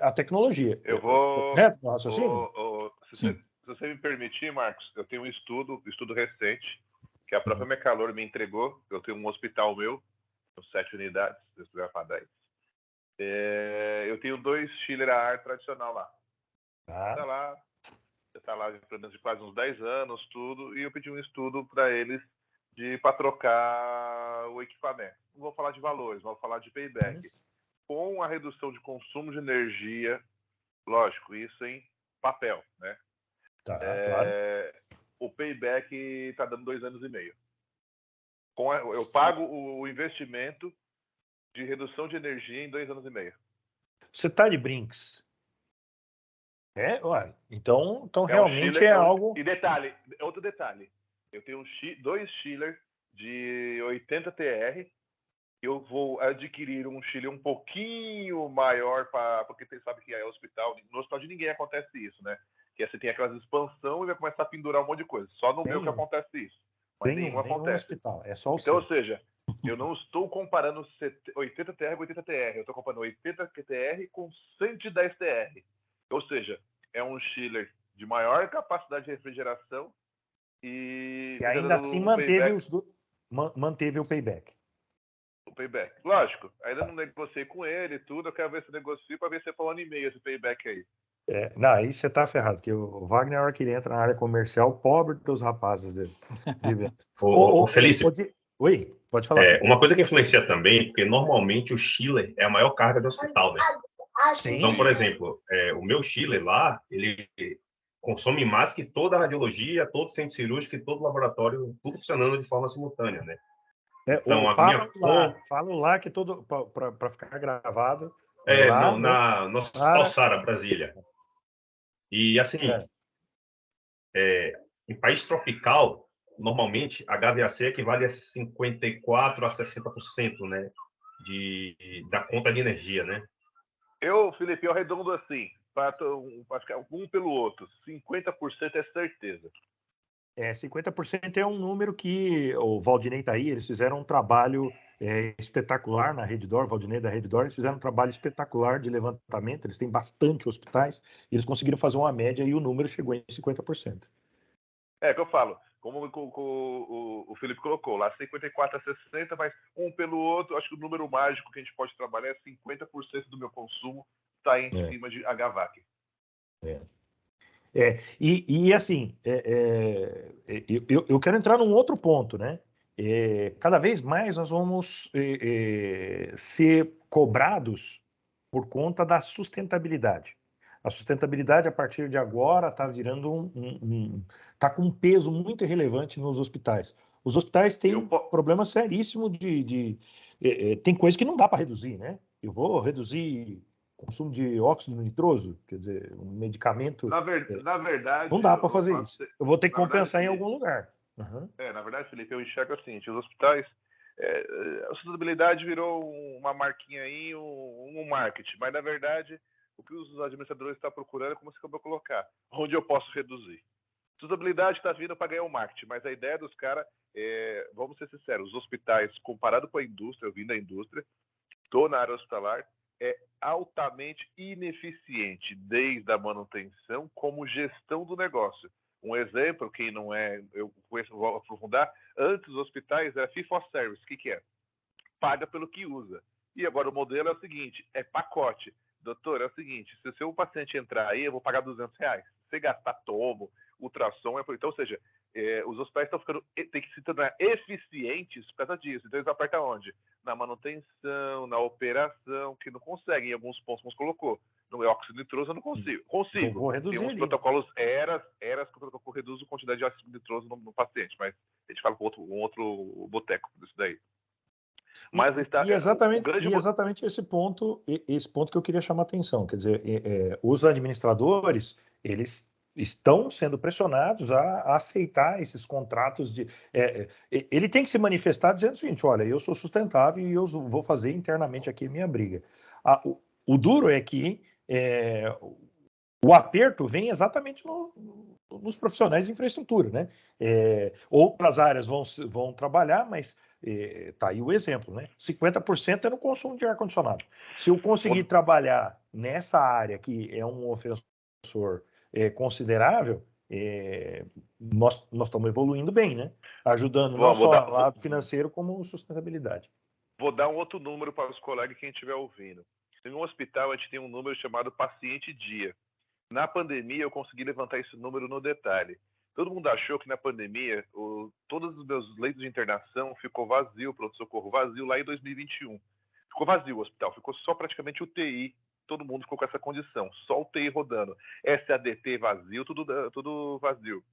a tecnologia. Eu vou... Correto no raciocínio? Se você me permitir, Marcos, eu tenho um estudo recente, que a própria Mecalor me entregou. Eu tenho um hospital meu, com 7 unidades, se eu estiver para 10. Eu tenho 2 chiller a ar tradicional lá. Está lá de quase uns 10 anos, tudo, e eu pedi um estudo para eles para trocar o equipamento. Não vou falar de valores, vou falar de payback. Com a redução de consumo de energia, lógico, isso em papel, né? Claro. O payback está dando 2 anos e meio. Eu pago o investimento de redução de energia em 2 anos e meio. Você está de brinks? Então realmente algo... E detalhe, outro detalhe. Eu tenho dois chillers de 80 TR. Eu vou adquirir um chiller um pouquinho maior, porque você sabe que no hospital de ninguém acontece isso, né? Que você tem aquelas expansão e vai começar a pendurar um monte de coisa. Só no meu que acontece isso. Mas nenhum acontece. Hospital, é só o então, seu. Ou seja, eu não estou comparando 80 TR com 80 TR. Eu estou comparando 80 TR com 110 TR. Ou seja, é um chiller de maior capacidade de refrigeração E ainda assim manteve o payback. O payback. Lógico, ainda não negociei com ele e tudo. Eu quero ver se negocio para ver se é para 1 ano e meio esse payback aí. Não, aí você tá ferrado, porque o Wagner, na hora que ele entra na área comercial, pobre dos rapazes dele. Ô, Felício, oi, pode falar. Uma coisa que influencia também, porque normalmente o chiller é a maior carga do hospital, né? Sim. Então, por exemplo, o meu chiller lá, ele consome mais que toda a radiologia, todo centro cirúrgico e todo laboratório, tudo funcionando de forma simultânea, né? Então, falo lá que todo para ficar gravado. No Hospital Sara, Brasília. E assim, em país tropical, normalmente a HVAC equivale a 54% a 60%, né, da conta de energia, né? Felipe, eu arredondo assim, para ficar um pelo outro. 50% é certeza. 50% é um número que o Valdinei tá aí, eles fizeram um trabalho espetacular na Redditor, Valdinei da Redditor, eles fizeram um trabalho espetacular de levantamento, eles têm bastante hospitais, e eles conseguiram fazer uma média e o número chegou em 50%. É que eu falo, como o Felipe colocou, lá 54 a 60, mas um pelo outro, acho que o número mágico que a gente pode trabalhar é 50% do meu consumo está em cima de HVAC. E assim, eu quero entrar num outro ponto, né? Cada vez mais nós vamos ser cobrados por conta da sustentabilidade. A sustentabilidade, a partir de agora, está virando está com um peso muito relevante nos hospitais. Os hospitais têm problema seríssimo tem coisa que não dá para reduzir, né? Eu vou reduzir consumo de óxido nitroso, quer dizer, um medicamento. Na verdade, não dá para fazer isso. Eu vou ter que compensar em algum lugar. Uhum. Na verdade, Felipe, eu enxergo assim: os hospitais, a sustentabilidade virou uma marquinha aí, um marketing, mas na verdade, o que os administradores estão procurando é como se eu vou colocar, onde eu posso reduzir. Sustentabilidade está vindo para ganhar o marketing, mas a ideia dos caras vamos ser sinceros, os hospitais, comparado com a indústria, eu vim da indústria, estou na área hospitalar, é altamente ineficiente, desde a manutenção como gestão do negócio. Um exemplo, quem não é, eu conheço, vou aprofundar, antes os hospitais era fee for service. O que é? Paga pelo que usa. E agora o modelo é o seguinte, é pacote. Doutor, é o seguinte, se o seu paciente entrar aí, eu vou pagar R$200. Se você gastar tomo, ultrassom, então, ou seja, os hospitais estão ficando, tem que se tornar eficientes por causa disso. Então eles apertam onde? Na manutenção, na operação, que não conseguem em alguns pontos, como você colocou. No óxido nitroso eu não consigo. Então vou reduzir. Tem uns protocolos eras que o protocolo reduz a quantidade de óxido nitroso no paciente, mas a gente fala com um outro boteco disso daí. Mas exatamente esse ponto que eu queria chamar a atenção. Quer dizer, os administradores, eles estão sendo pressionados a aceitar esses contratos ele tem que se manifestar dizendo o seguinte: olha, eu sou sustentável e eu vou fazer internamente aqui a minha briga. O duro é que o aperto vem exatamente nos profissionais de infraestrutura, né? Outras áreas vão trabalhar, mas tá aí o exemplo, né? 50% é no consumo de ar-condicionado. Se eu conseguir trabalhar nessa área que é um ofensor considerável, nós estamos evoluindo bem, né? Ajudando não só o lado financeiro, como sustentabilidade. Vou dar um outro número para os colegas quem estiver ouvindo. Em um hospital, a gente tem um número chamado paciente dia. Na pandemia, eu consegui levantar esse número no detalhe. Todo mundo achou que na pandemia, todos os meus leitos de internação ficou vazio, pronto-socorro vazio, lá em 2021. Ficou vazio o hospital, ficou só praticamente UTI. Todo mundo ficou com essa condição, só UTI rodando. SADT vazio, tudo vazio.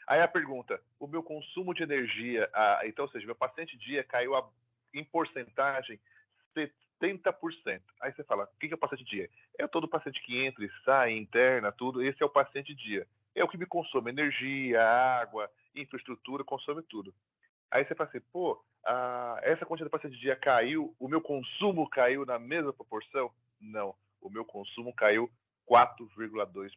Aí a pergunta, o meu consumo de energia, então, ou seja, meu paciente dia caiu em porcentagem 70%. Aí você fala, o que é o paciente dia? É todo paciente que entra e sai, interna, tudo. Esse é o paciente dia. é o que me consome energia, água, infraestrutura, consome tudo. Aí você fala assim, pô, essa quantidade de paciente de dia caiu, o meu consumo caiu na mesma proporção? Não, o meu consumo caiu 4,2%.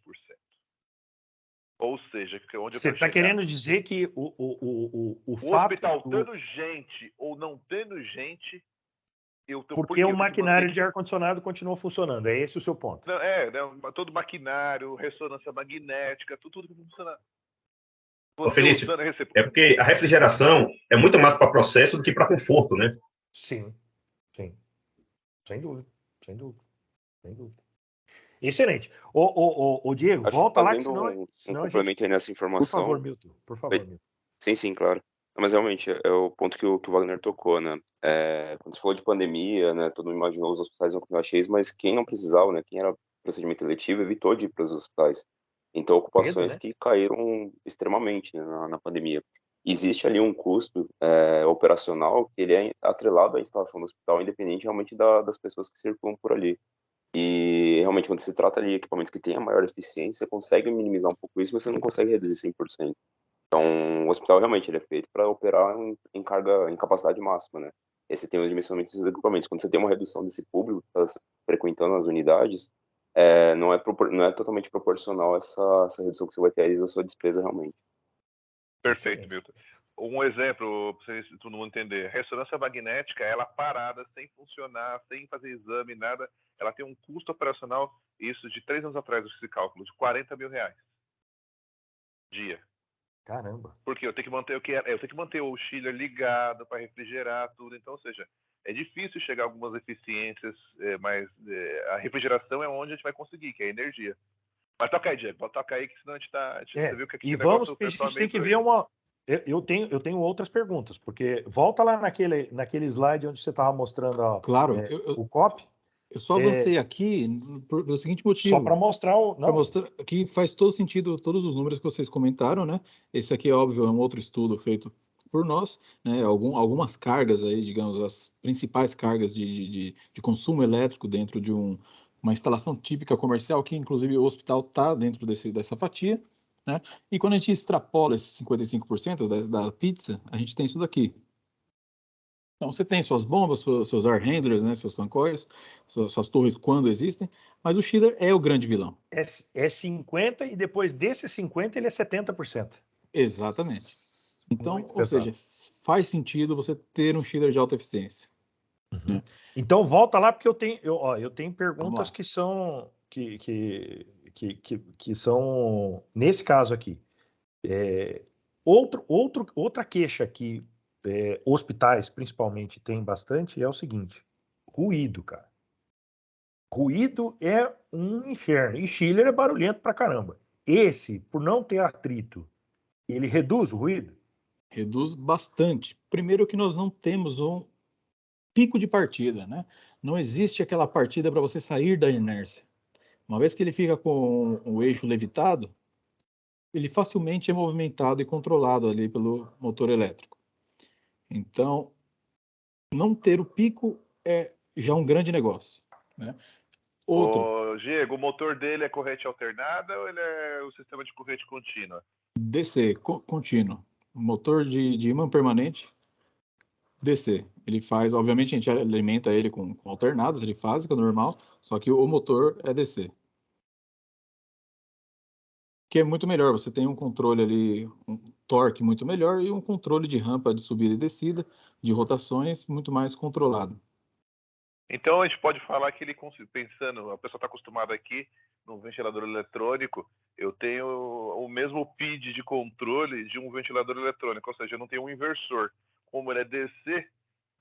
Ou seja, que onde eu Você quero está chegar. querendo dizer que o fato... hospital tendo gente ou não tendo gente, Porque o maquinário de ar-condicionado continua funcionando, é esse o seu ponto? Não, todo maquinário, ressonância magnética, tudo que funciona. Ô, Felício, é porque a refrigeração é muito mais para processo do que para conforto, né? Sim. Sem dúvida. Excelente. Ô Diego, volta lá, que senão um complemento aí nessa informação. Por favor, Milton. Sim, claro. Mas realmente é o ponto que o Wagner tocou, né? Quando você falou de pandemia, né? Todo mundo imaginou os hospitais não continuar cheios, mas quem não precisava, né? Quem era procedimento eletivo evitou de ir para os hospitais. Então, ocupações que caíram extremamente, né, na pandemia. Existe ali um custo operacional que ele é atrelado à instalação do hospital, independente realmente das pessoas que circulam por ali. E realmente, quando se trata de equipamentos que têm a maior eficiência, você consegue minimizar um pouco isso, mas você não consegue reduzir 100%. Então, o hospital realmente ele é feito para operar em capacidade máxima, né? Esse tem o dimensionamento desses equipamentos. Quando você tem uma redução desse público que está frequentando as unidades, não é totalmente proporcional essa redução que você vai ter aí da sua despesa realmente. Perfeito, Milton. Um exemplo, para todo mundo entender. A ressonância magnética, ela parada, sem funcionar, sem fazer exame, nada, ela tem um custo operacional, isso de 3 anos atrás, esse cálculo, de R$40 mil. Dia. Caramba. Porque eu tenho que manter o chiller ligado para refrigerar tudo. Então, ou seja, é difícil chegar a algumas eficiências, mas a refrigeração é onde a gente vai conseguir, que é a energia. Mas toca aí, Diego, toca aí, que senão a gente viu que aqui e vamos, a gente tem que ver uma... Eu tenho outras perguntas, porque volta lá naquele slide onde você estava mostrando o COP. Eu só avancei aqui pelo seguinte motivo. Só para mostrar para mostrar que faz todo sentido, todos os números que vocês comentaram, né? Esse aqui, óbvio, é um outro estudo feito por nós, né? Algumas cargas aí, digamos, as principais cargas de consumo elétrico dentro de uma instalação típica comercial, que inclusive o hospital está dentro dessa fatia, né? E quando a gente extrapola esses 55% da pizza, a gente tem isso daqui. Então, você tem suas bombas, seus air handlers, né, seus fancoils, suas torres quando existem, mas o chiller é o grande vilão. É 50 e depois desses 50 ele é 70%. Exatamente. Então, ou seja, faz sentido você ter um chiller de alta eficiência. Uhum. Né? Então, volta lá, porque eu tenho perguntas que são que são, nesse caso aqui. Outra queixa que hospitais, principalmente, tem bastante é o seguinte: ruído, cara. Ruído é um inferno. E chiller é barulhento pra caramba. Esse, por não ter atrito, ele reduz o ruído? Reduz bastante. Primeiro que nós não temos um pico de partida, né? Não existe aquela partida para você sair da inércia. Uma vez que ele fica com o eixo levitado, ele facilmente é movimentado e controlado ali pelo motor elétrico. Então, não ter o pico é já um grande negócio, né? Diego, o motor dele é corrente alternada ou ele é o sistema de corrente contínua? DC, contínuo. Motor de ímã permanente, DC. Ele faz, obviamente, a gente alimenta ele com alternada, trifásica, normal, só que o motor é DC. Que é muito melhor, você tem um controle ali, um torque muito melhor e um controle de rampa de subida e descida, de rotações, muito mais controlado. Então a gente pode falar que ele, pensando, a pessoa está acostumada aqui no ventilador eletrônico, eu tenho o mesmo PID de controle de um ventilador eletrônico, ou seja, eu não tenho um inversor. Como ele é DC,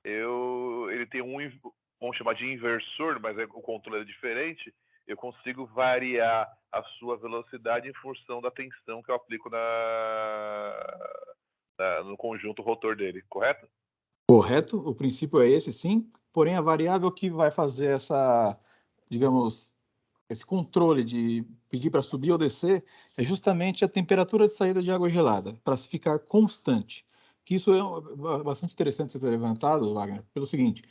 ele tem vamos chamar de inversor, mas o controle é diferente, eu consigo variar a sua velocidade em função da tensão que eu aplico no conjunto rotor dele, correto? Correto, o princípio é esse, sim, porém a variável que vai fazer esse controle de pedir para subir ou descer é justamente a temperatura de saída de água gelada, para se ficar constante. Que isso é bastante interessante você ter levantado, Wagner, pelo seguinte: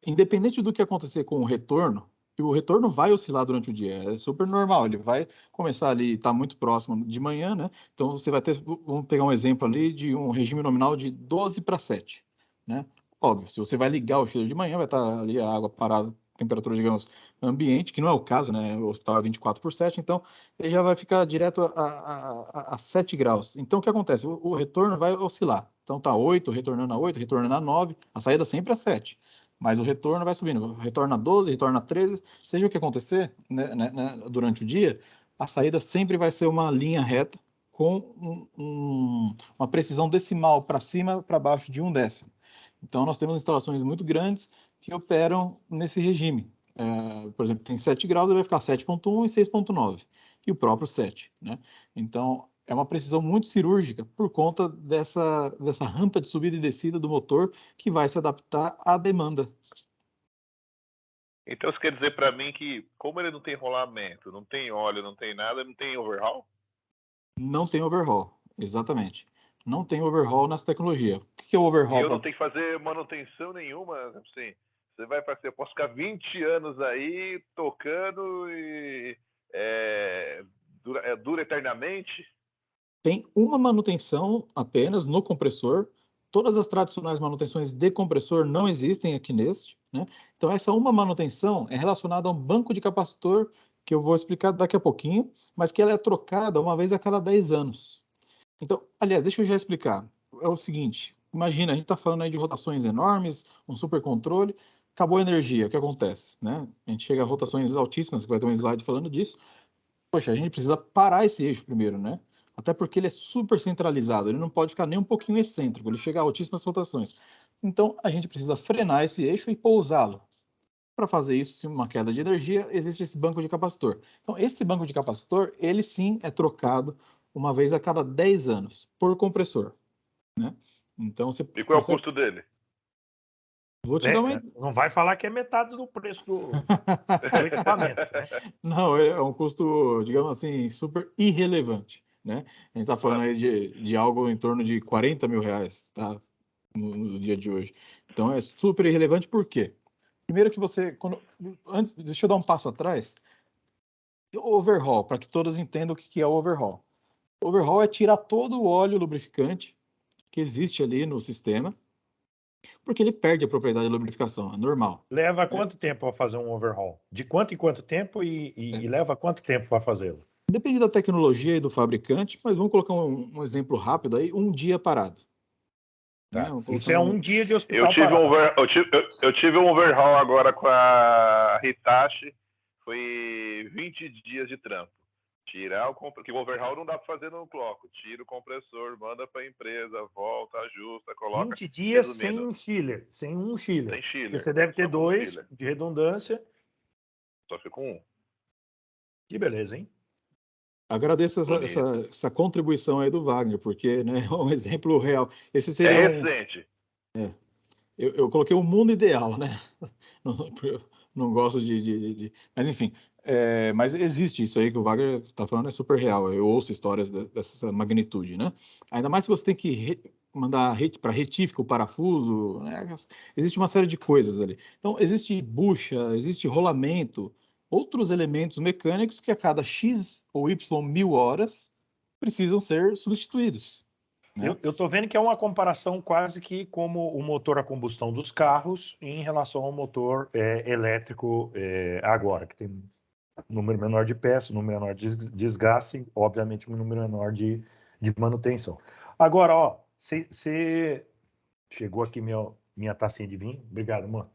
independente do que acontecer com o retorno, o retorno vai oscilar durante o dia, é super normal, ele vai começar ali, está muito próximo de manhã, né? Então você vai ter, vamos pegar um exemplo ali de um regime nominal de 12 para 7, né? Óbvio, se você vai ligar o chiller de manhã, vai estar ali a água parada, temperatura, digamos, ambiente, que não é o caso, né? O hospital é 24 por 7, então ele já vai ficar direto a 7 graus. Então o que acontece? O retorno vai oscilar. Então tá 8, retornando a 8, retornando a 9, a saída sempre é 7. Mas o retorno vai subindo, retorna a 12, retorna a 13, seja o que acontecer durante o dia, a saída sempre vai ser uma linha reta com uma precisão decimal para cima, para baixo de 1/10. Então, nós temos instalações muito grandes que operam nesse regime. Por exemplo, tem 7 graus, ele vai ficar 7,1 e 6,9, e o próprio 7, né? Então, é uma precisão muito cirúrgica por conta dessa rampa de subida e descida do motor que vai se adaptar à demanda. Então isso quer dizer para mim que, como ele não tem rolamento, não tem óleo, não tem nada, não tem overhaul? Não tem overhaul, exatamente. Não tem overhaul nessa tecnologia. O que é o E overhaul? eu não tenho que fazer manutenção nenhuma, assim. Você vai para eu posso ficar 20 anos aí tocando e dura eternamente? Tem uma manutenção apenas no compressor. Todas as tradicionais manutenções de compressor não existem aqui neste, né? Então, essa uma manutenção é relacionada a um banco de capacitor, que eu vou explicar daqui a pouquinho, mas que ela é trocada uma vez a cada 10 anos. Então, aliás, deixa eu já explicar. É o seguinte, imagina, a gente está falando aí de rotações enormes, um supercontrole, acabou a energia, o que acontece, né? A gente chega a rotações altíssimas, que vai ter um slide falando disso. Poxa, a gente precisa parar esse eixo primeiro, né? Até porque ele é super centralizado, ele não pode ficar nem um pouquinho excêntrico, ele chega a altíssimas rotações. Então, a gente precisa frenar esse eixo e pousá-lo. Para fazer isso, se uma queda de energia, existe esse banco de capacitor. Então, esse banco de capacitor, ele sim é trocado uma vez a cada 10 anos, por compressor, né? Então, você E qual é o custo dele? Vou te dar uma... Não vai falar que é metade do preço do equipamento, né? Não, é um custo, digamos assim, super irrelevante, né? A gente está falando aí de algo em torno de 40 mil reais, tá? No dia de hoje. Então, é super irrelevante, por quê? Primeiro que você... Antes, deixa eu dar um passo atrás. Overhaul, para que todos entendam o que é o overhaul. Overhaul é tirar todo o óleo lubrificante que existe ali no sistema, porque ele perde a propriedade de lubrificação, é normal. Leva quanto tempo para fazer um overhaul? De quanto em quanto tempo e leva quanto tempo para fazê-lo? Depende da tecnologia e do fabricante, mas vamos colocar um exemplo rápido aí, um dia parado. Tá. Né? Isso é um dia de hospital eu tive um overhaul agora com a Hitachi, foi 20 dias de trampo. Tirar porque o overhaul não dá para fazer no bloco. Tira o compressor, manda para a empresa, volta, ajusta, coloca. 20 dias sem chiller, sem um chiller. Sem chiller. Porque você deve ter dois de redundância. Só fica um. Que beleza, hein? Agradeço essa contribuição aí do Wagner, porque, né, é um exemplo real. Esse seria recente. Eu coloquei o mundo ideal, né? Não gosto Mas, enfim, mas existe isso aí que o Wagner está falando, é super real. Eu ouço histórias dessa magnitude, né? Ainda mais se você tem que mandar para retífico o parafuso, né? Existe uma série de coisas ali. Então, existe bucha, existe rolamento, outros elementos mecânicos que a cada X ou Y mil horas precisam ser substituídos. Né? Eu estou vendo que é uma comparação quase que como o motor a combustão dos carros em relação ao motor elétrico agora, que tem um número menor de peças, um número menor de desgaste, obviamente um número menor de manutenção. Agora, ó, você chegou aqui minha tacinha de vinho, obrigado, mano.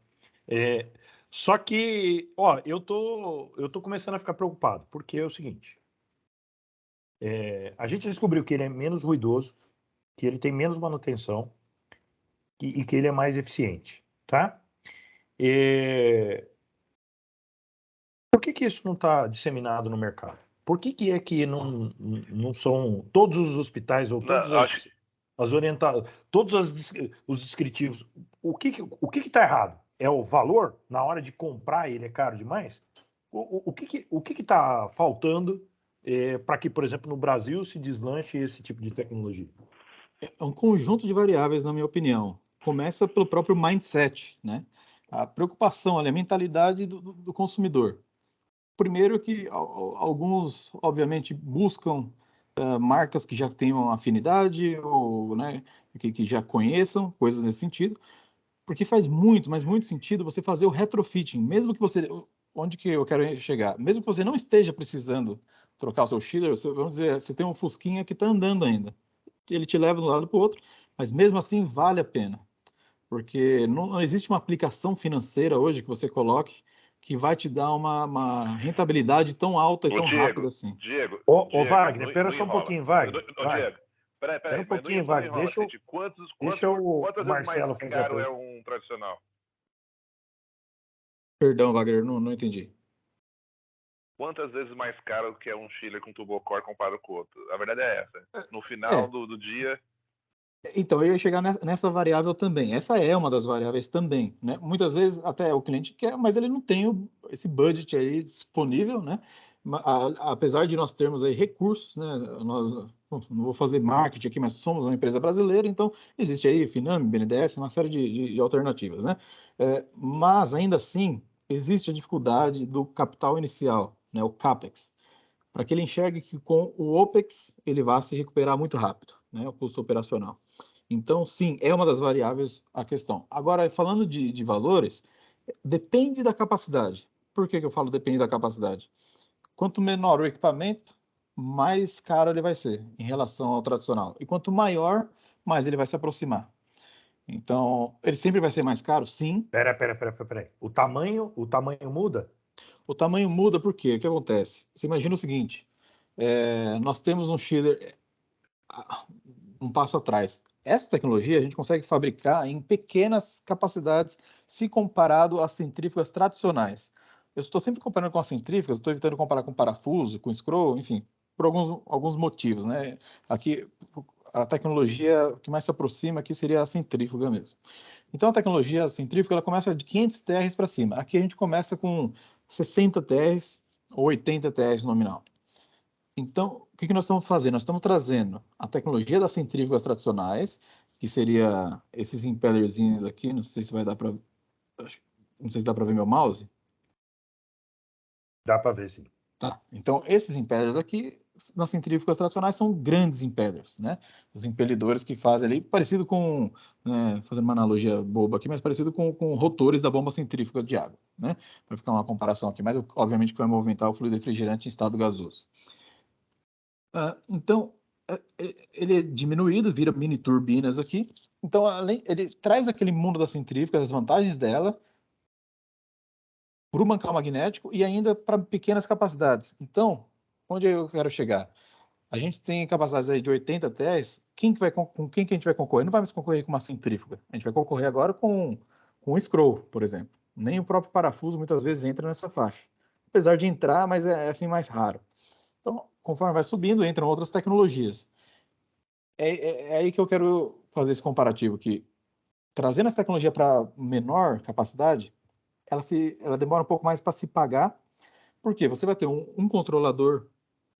Só que, ó, eu tô começando a ficar preocupado, porque é o seguinte, a gente descobriu que ele é menos ruidoso, que ele tem menos manutenção e que ele é mais eficiente, tá? Por que isso não está disseminado no mercado? Por que é que não são todos os hospitais ou todas as orientadas, todos os descritivos? O que está errado? É o valor? Na hora de comprar ele é caro demais? O que está faltando para que, por exemplo, no Brasil se deslanche esse tipo de tecnologia? É um conjunto de variáveis, na minha opinião. Começa pelo próprio mindset, né? a preocupação, a mentalidade do consumidor. Primeiro que alguns, obviamente, buscam marcas que já tenham afinidade ou, né, que já conheçam, coisas nesse sentido, porque faz muito, mas muito sentido você fazer o retrofitting, mesmo que você, onde que eu quero chegar, mesmo que você não esteja precisando trocar o seu chiller, vamos dizer, você tem um Fusquinha que está andando ainda, ele te leva de um lado para o outro, mas mesmo assim vale a pena, porque não existe uma aplicação financeira hoje que você coloque que vai te dar uma rentabilidade tão alta e Ô, tão rápida Diego, assim. Ô, Diego, Wagner, pera não só um enrola. pouquinho, Wagner. Ô, Wagner, Diego, pera um peraí, mas pouquinho, não Wagner. enrola, gente. Deixa o Quantas vezes mais Marcelo fazer a caro é pergunta. um tradicional? Perdão, Wagner, não entendi. Quantas vezes mais caro que é um chiller com turbocore comparado com o outro? A verdade é essa. No final É, do dia, então, eu ia chegar nessa variável também. Essa é uma das variáveis também, né? Muitas vezes até o cliente quer, mas ele não tem esse budget aí disponível, né? Apesar de nós termos aí recursos, né? Bom, não vou fazer marketing aqui, mas somos uma empresa brasileira, então existe aí Finame, BNDES, uma série de alternativas, né? Mas ainda assim, existe a dificuldade do capital inicial, né? O CAPEX, para que ele enxergue que com o OPEX ele vá se recuperar muito rápido, né? O custo operacional. Então, sim, é uma das variáveis a questão. Agora, falando de valores, depende da capacidade. Por que eu falo depende da capacidade? Quanto menor o equipamento, mais caro ele vai ser em relação ao tradicional. E quanto maior, mais ele vai se aproximar. Então, ele sempre vai ser mais caro? Sim. Pera. O tamanho muda? O tamanho muda por quê? O que acontece? Você imagina o seguinte, nós temos um chiller um passo atrás. Essa tecnologia a gente consegue fabricar em pequenas capacidades se comparado às centrífugas tradicionais. Eu estou sempre comparando com as centrífugas, estou evitando comparar com parafuso, com screw, enfim, por alguns motivos, né? Aqui a tecnologia que mais se aproxima aqui seria a centrífuga mesmo. Então a tecnologia centrífuga ela começa de 500 TRs para cima. Aqui a gente começa com 60 TRs ou 80 TRs nominal. Então, o que nós estamos fazendo? Nós estamos trazendo a tecnologia das centrífugas tradicionais, que seria esses impellerzinhos aqui, não sei se vai dar para, não sei se dá para ver meu mouse. Dá para ver, sim. Tá. Então, esses impellers aqui, nas centrífugas tradicionais, são grandes impellers, né? Os impelidores que fazem ali, parecido com, fazendo uma analogia boba aqui, mas parecido com rotores da bomba centrífuga de água, né? Para ficar uma comparação aqui, mas obviamente que vai movimentar o fluido refrigerante em estado gasoso. Então, ele é diminuído, vira mini turbinas aqui. Então, ele traz aquele mundo da centrífuga, as vantagens dela, para o mancal magnético e ainda para pequenas capacidades. Então, onde eu quero chegar? A gente tem capacidades aí de 80 TEs, com quem que a gente vai concorrer? Não vai mais concorrer com uma centrífuga. A gente vai concorrer agora com um scroll, por exemplo. Nem o próprio parafuso muitas vezes entra nessa faixa. Apesar de entrar, mas é assim mais raro. Então, conforme vai subindo, entram outras tecnologias. É aí que eu quero fazer esse comparativo, que trazendo essa tecnologia para menor capacidade, ela demora um pouco mais para se pagar, porque você vai ter um controlador,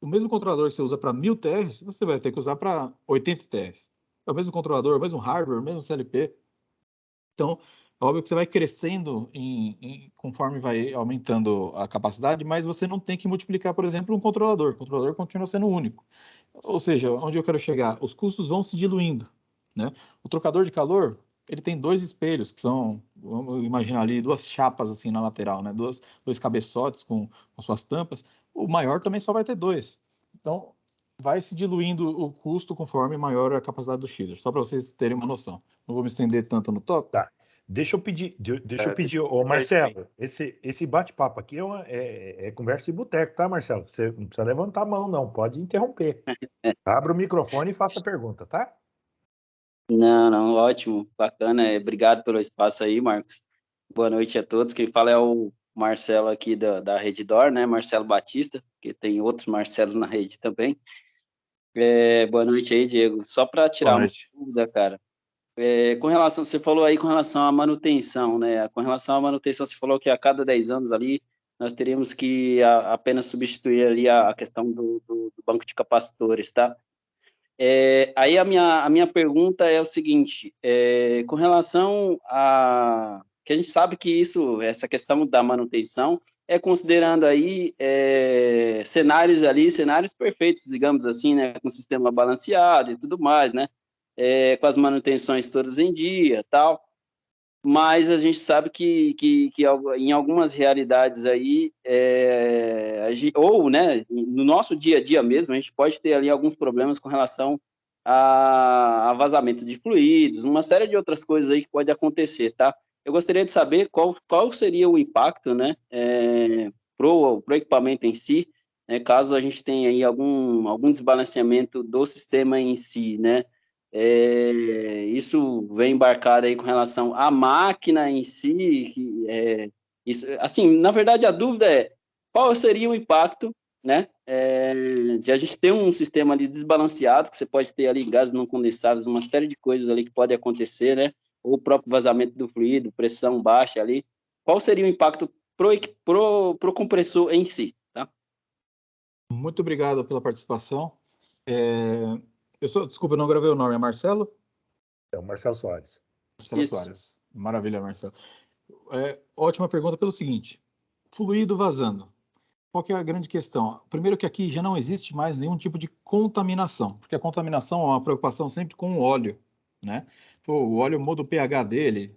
o mesmo controlador que você usa para 1000 TRs, você vai ter que usar para 80 TRs. É o mesmo controlador, o mesmo hardware, o mesmo CLP. Então, é óbvio que você vai crescendo conforme vai aumentando a capacidade, mas você não tem que multiplicar, por exemplo, um controlador. O controlador continua sendo único. Ou seja, onde eu quero chegar? Os custos vão se diluindo, né? O trocador de calor, ele tem dois espelhos, que são, vamos imaginar ali, duas chapas assim na lateral, né? Dois cabeçotes com suas tampas. O maior também só vai ter dois. Então, vai se diluindo o custo conforme maior a capacidade do chiller, só para vocês terem uma noção. Não vou me estender tanto no tópico. Tá. Deixa eu pedir, ô Marcelo, esse bate-papo aqui é conversa de boteco, tá, Marcelo? Você não precisa levantar a mão, não, pode interromper. Abra o microfone e faça a pergunta, tá? Não, ótimo, bacana. Obrigado pelo espaço aí, Marcos. Boa noite a todos. Quem fala é o Marcelo aqui da Redditor, né? Marcelo Batista, que tem outros Marcelo na rede também. Boa noite aí, Diego. Só para tirar uma dúvida, cara. Com relação, você falou aí com relação à manutenção, né? Com relação à manutenção, você falou que a cada 10 anos ali, nós teríamos que apenas substituir ali a questão do banco de capacitores, tá? Aí a minha pergunta é o seguinte, com relação à que a gente sabe que essa questão da manutenção é considerando aí cenários perfeitos, digamos assim, né, com sistema balanceado e tudo mais, né, com as manutenções todas em dia, tal. Mas a gente sabe que em algumas realidades aí, ou, né, no nosso dia a dia mesmo, a gente pode ter ali alguns problemas com relação a vazamento de fluidos, uma série de outras coisas aí que pode acontecer, tá? Eu gostaria de saber qual seria o impacto, né, pro equipamento em si, né, caso a gente tenha aí algum desbalanceamento do sistema em si, né? Isso vem embarcado aí com relação à máquina em si, isso, assim, na verdade a dúvida é qual seria o impacto, né, de a gente ter um sistema ali desbalanceado, que você pode ter ali gases não condensados, uma série de coisas ali que pode acontecer, né, ou o próprio vazamento do fluido, pressão baixa ali, qual seria o impacto pro compressor em si, tá? Muito obrigado pela participação. Desculpa, eu não gravei o nome, é Marcelo? É o Marcelo Soares. Marcelo Soares. Maravilha, Marcelo. Ótima pergunta pelo seguinte, fluido vazando. Qual que é a grande questão? Primeiro que aqui já não existe mais nenhum tipo de contaminação, porque a contaminação é uma preocupação sempre com o óleo, né? O óleo muda o pH dele,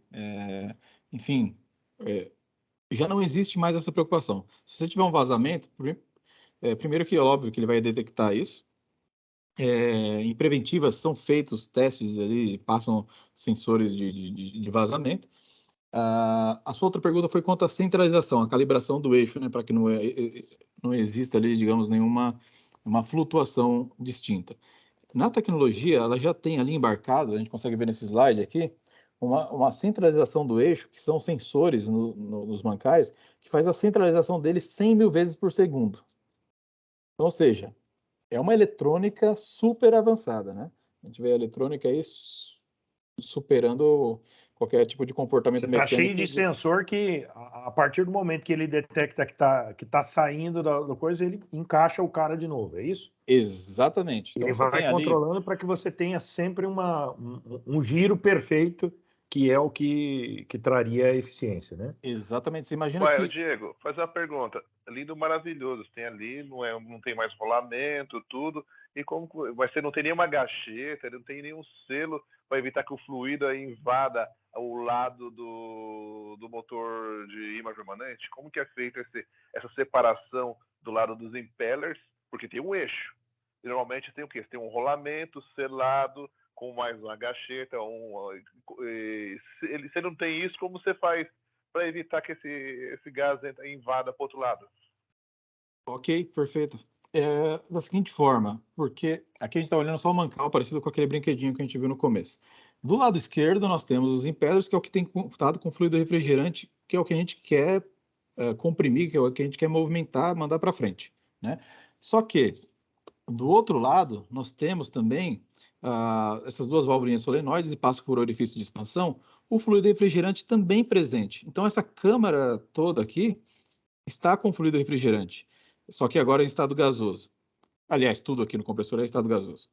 enfim, já não existe mais essa preocupação. Se você tiver um vazamento, primeiro que é óbvio que ele vai detectar isso. Em preventivas são feitos testes ali, passam sensores de vazamento. A sua outra pergunta foi quanto à centralização, a calibração do eixo, né, para que não exista ali, digamos, uma flutuação distinta. Na tecnologia, ela já tem ali embarcado, a gente consegue ver nesse slide aqui, uma centralização do eixo, que são sensores nos mancais, que faz a centralização dele 100 mil vezes por segundo. Então, ou seja, é uma eletrônica super avançada, né? A gente vê a eletrônica aí superando qualquer tipo de comportamento mecânico. Você está cheio de sensor que, a partir do momento que ele detecta que tá saindo da coisa, ele encaixa o cara de novo, é isso? Exatamente. Então, ele vai controlando para que você tenha sempre um giro perfeito, que é o que traria a eficiência, né? Exatamente. Você imagina que... Diego, faz uma pergunta. Lindo, maravilhoso. Tem ali, não tem mais rolamento, tudo. Mas você não tem nenhuma gacheta, não tem nenhum selo para evitar que o fluido invada o lado do motor de imã permanente? Como que é feita essa separação do lado dos impellers? Porque tem um eixo. Normalmente tem o quê? Tem um rolamento selado com mais uma gacheta. Se não tem isso, como você faz para evitar que esse gás invada para o outro lado? Ok, perfeito. Da seguinte forma, porque aqui a gente está olhando só o mancal, parecido com aquele brinquedinho que a gente viu no começo. Do lado esquerdo, nós temos os impellers, que é o que tem contato com fluido refrigerante, que é o que a gente quer comprimir, que é o que a gente quer movimentar, mandar para frente, né? Só que, do outro lado, nós temos também essas duas válvulas solenoides e passa por orifício de expansão, o fluido refrigerante também presente. Então, essa câmara toda aqui está com fluido refrigerante, só que agora em estado gasoso. Aliás, tudo aqui no compressor é em estado gasoso.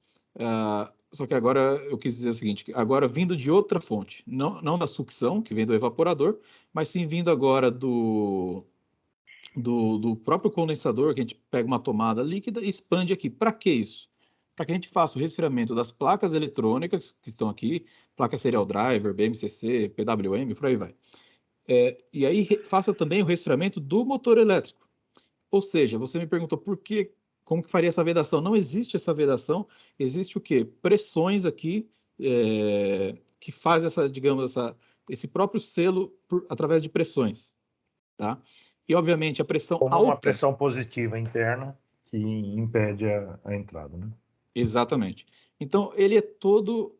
Só que agora eu quis dizer o seguinte, agora vindo de outra fonte, não da sucção, que vem do evaporador, mas sim vindo agora do próprio condensador, que a gente pega uma tomada líquida e expande aqui. Para que isso? Para que a gente faça o resfriamento das placas eletrônicas que estão aqui, placa serial driver, BMCC, PWM, por aí vai. E aí faça também o resfriamento do motor elétrico. Ou seja, você me perguntou como que faria essa vedação? Não existe essa vedação, existe o quê? Pressões aqui que faz esse próprio selo através de pressões, tá? E, obviamente, a pressão como alta... uma pressão positiva interna que impede a entrada, né? Exatamente. Então, ele é todo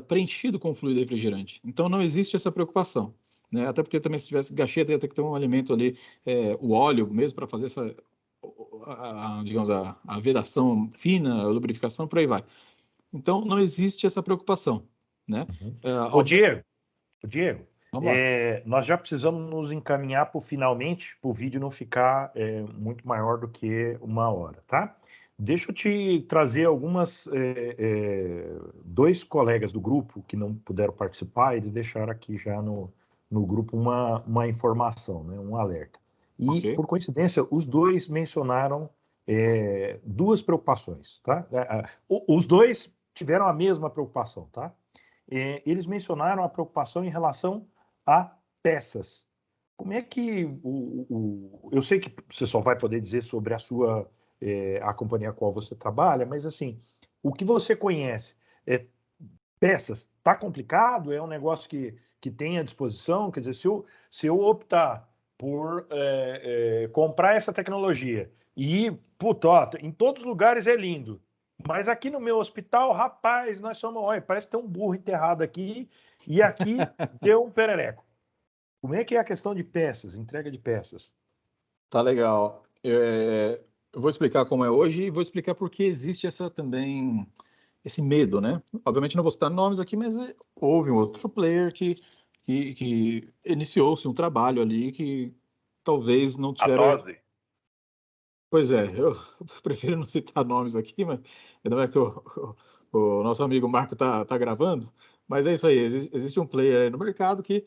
preenchido com fluido refrigerante. Então, não existe essa preocupação, né? Até porque também, se tivesse gacheta, ia ter que ter um alimento ali, o óleo mesmo, para fazer digamos, a vedação fina, a lubrificação, por aí vai. Então, não existe essa preocupação, né? Ô, Diego, vamos lá. Nós já precisamos nos encaminhar para o vídeo não ficar muito maior do que 1 hora, tá? Deixa eu te trazer dois colegas do grupo que não puderam participar, eles deixaram aqui já no no grupo uma informação, né, um alerta. E, Ok. por coincidência, os dois mencionaram duas preocupações, tá? Os dois tiveram a mesma preocupação, tá? Eles mencionaram a preocupação em relação a peças. Como é que eu sei que você só vai poder dizer sobre a companhia a qual você trabalha, mas assim, o que você conhece, peças, está complicado? É um negócio que tem à disposição? Quer dizer, se eu optar por comprar essa tecnologia e, puta, ó, em todos os lugares é lindo, mas aqui no meu hospital, rapaz, nós somos, olha, parece que tem um burro enterrado aqui e aqui deu um perereco. Como é que é a questão de peças, entrega de peças? Tá legal. Eu vou explicar como é hoje e vou explicar por que existe esse medo, né? Obviamente não vou citar nomes aqui, mas houve um outro player que iniciou-se um trabalho ali que talvez não A tiveram. dose. Pois é, eu prefiro não citar nomes aqui, mas ainda mais que o nosso amigo Marco tá gravando. Mas é isso aí, existe um player aí no mercado que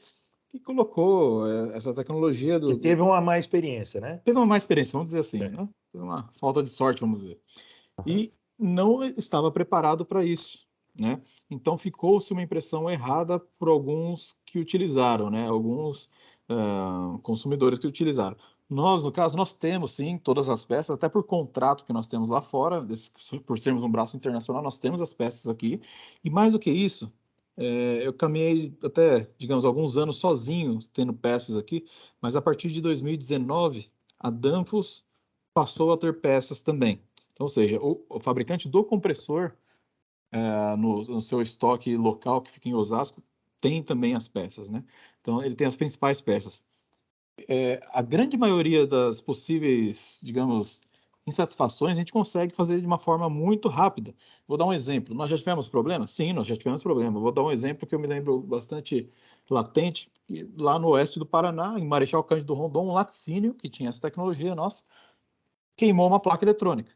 colocou essa tecnologia Que teve uma má experiência, né? teve uma má experiência, vamos dizer assim, É. né? Teve uma falta de sorte, vamos dizer. E não estava preparado para isso, né? Então ficou-se uma impressão errada por alguns que utilizaram, né? Alguns consumidores que utilizaram. Nós, no caso, nós temos sim todas as peças, até por contrato que nós temos lá fora, por sermos um braço internacional, nós temos as peças aqui. E mais do que isso, eu caminhei até, digamos, alguns anos sozinho tendo peças aqui, mas a partir de 2019, a Danfoss passou a ter peças também. Então, ou seja, o fabricante do compressor, no seu estoque local, que fica em Osasco, tem também as peças, né? Então, ele tem as principais peças. A grande maioria das possíveis, digamos, insatisfações, a gente consegue fazer de uma forma muito rápida. Vou dar um exemplo. Nós já tivemos problema? Sim, nós já tivemos problema. Vou dar um exemplo que eu me lembro bastante latente. Lá no oeste do Paraná, em Marechal Cândido Rondon, um laticínio que tinha essa tecnologia nossa, queimou uma placa eletrônica.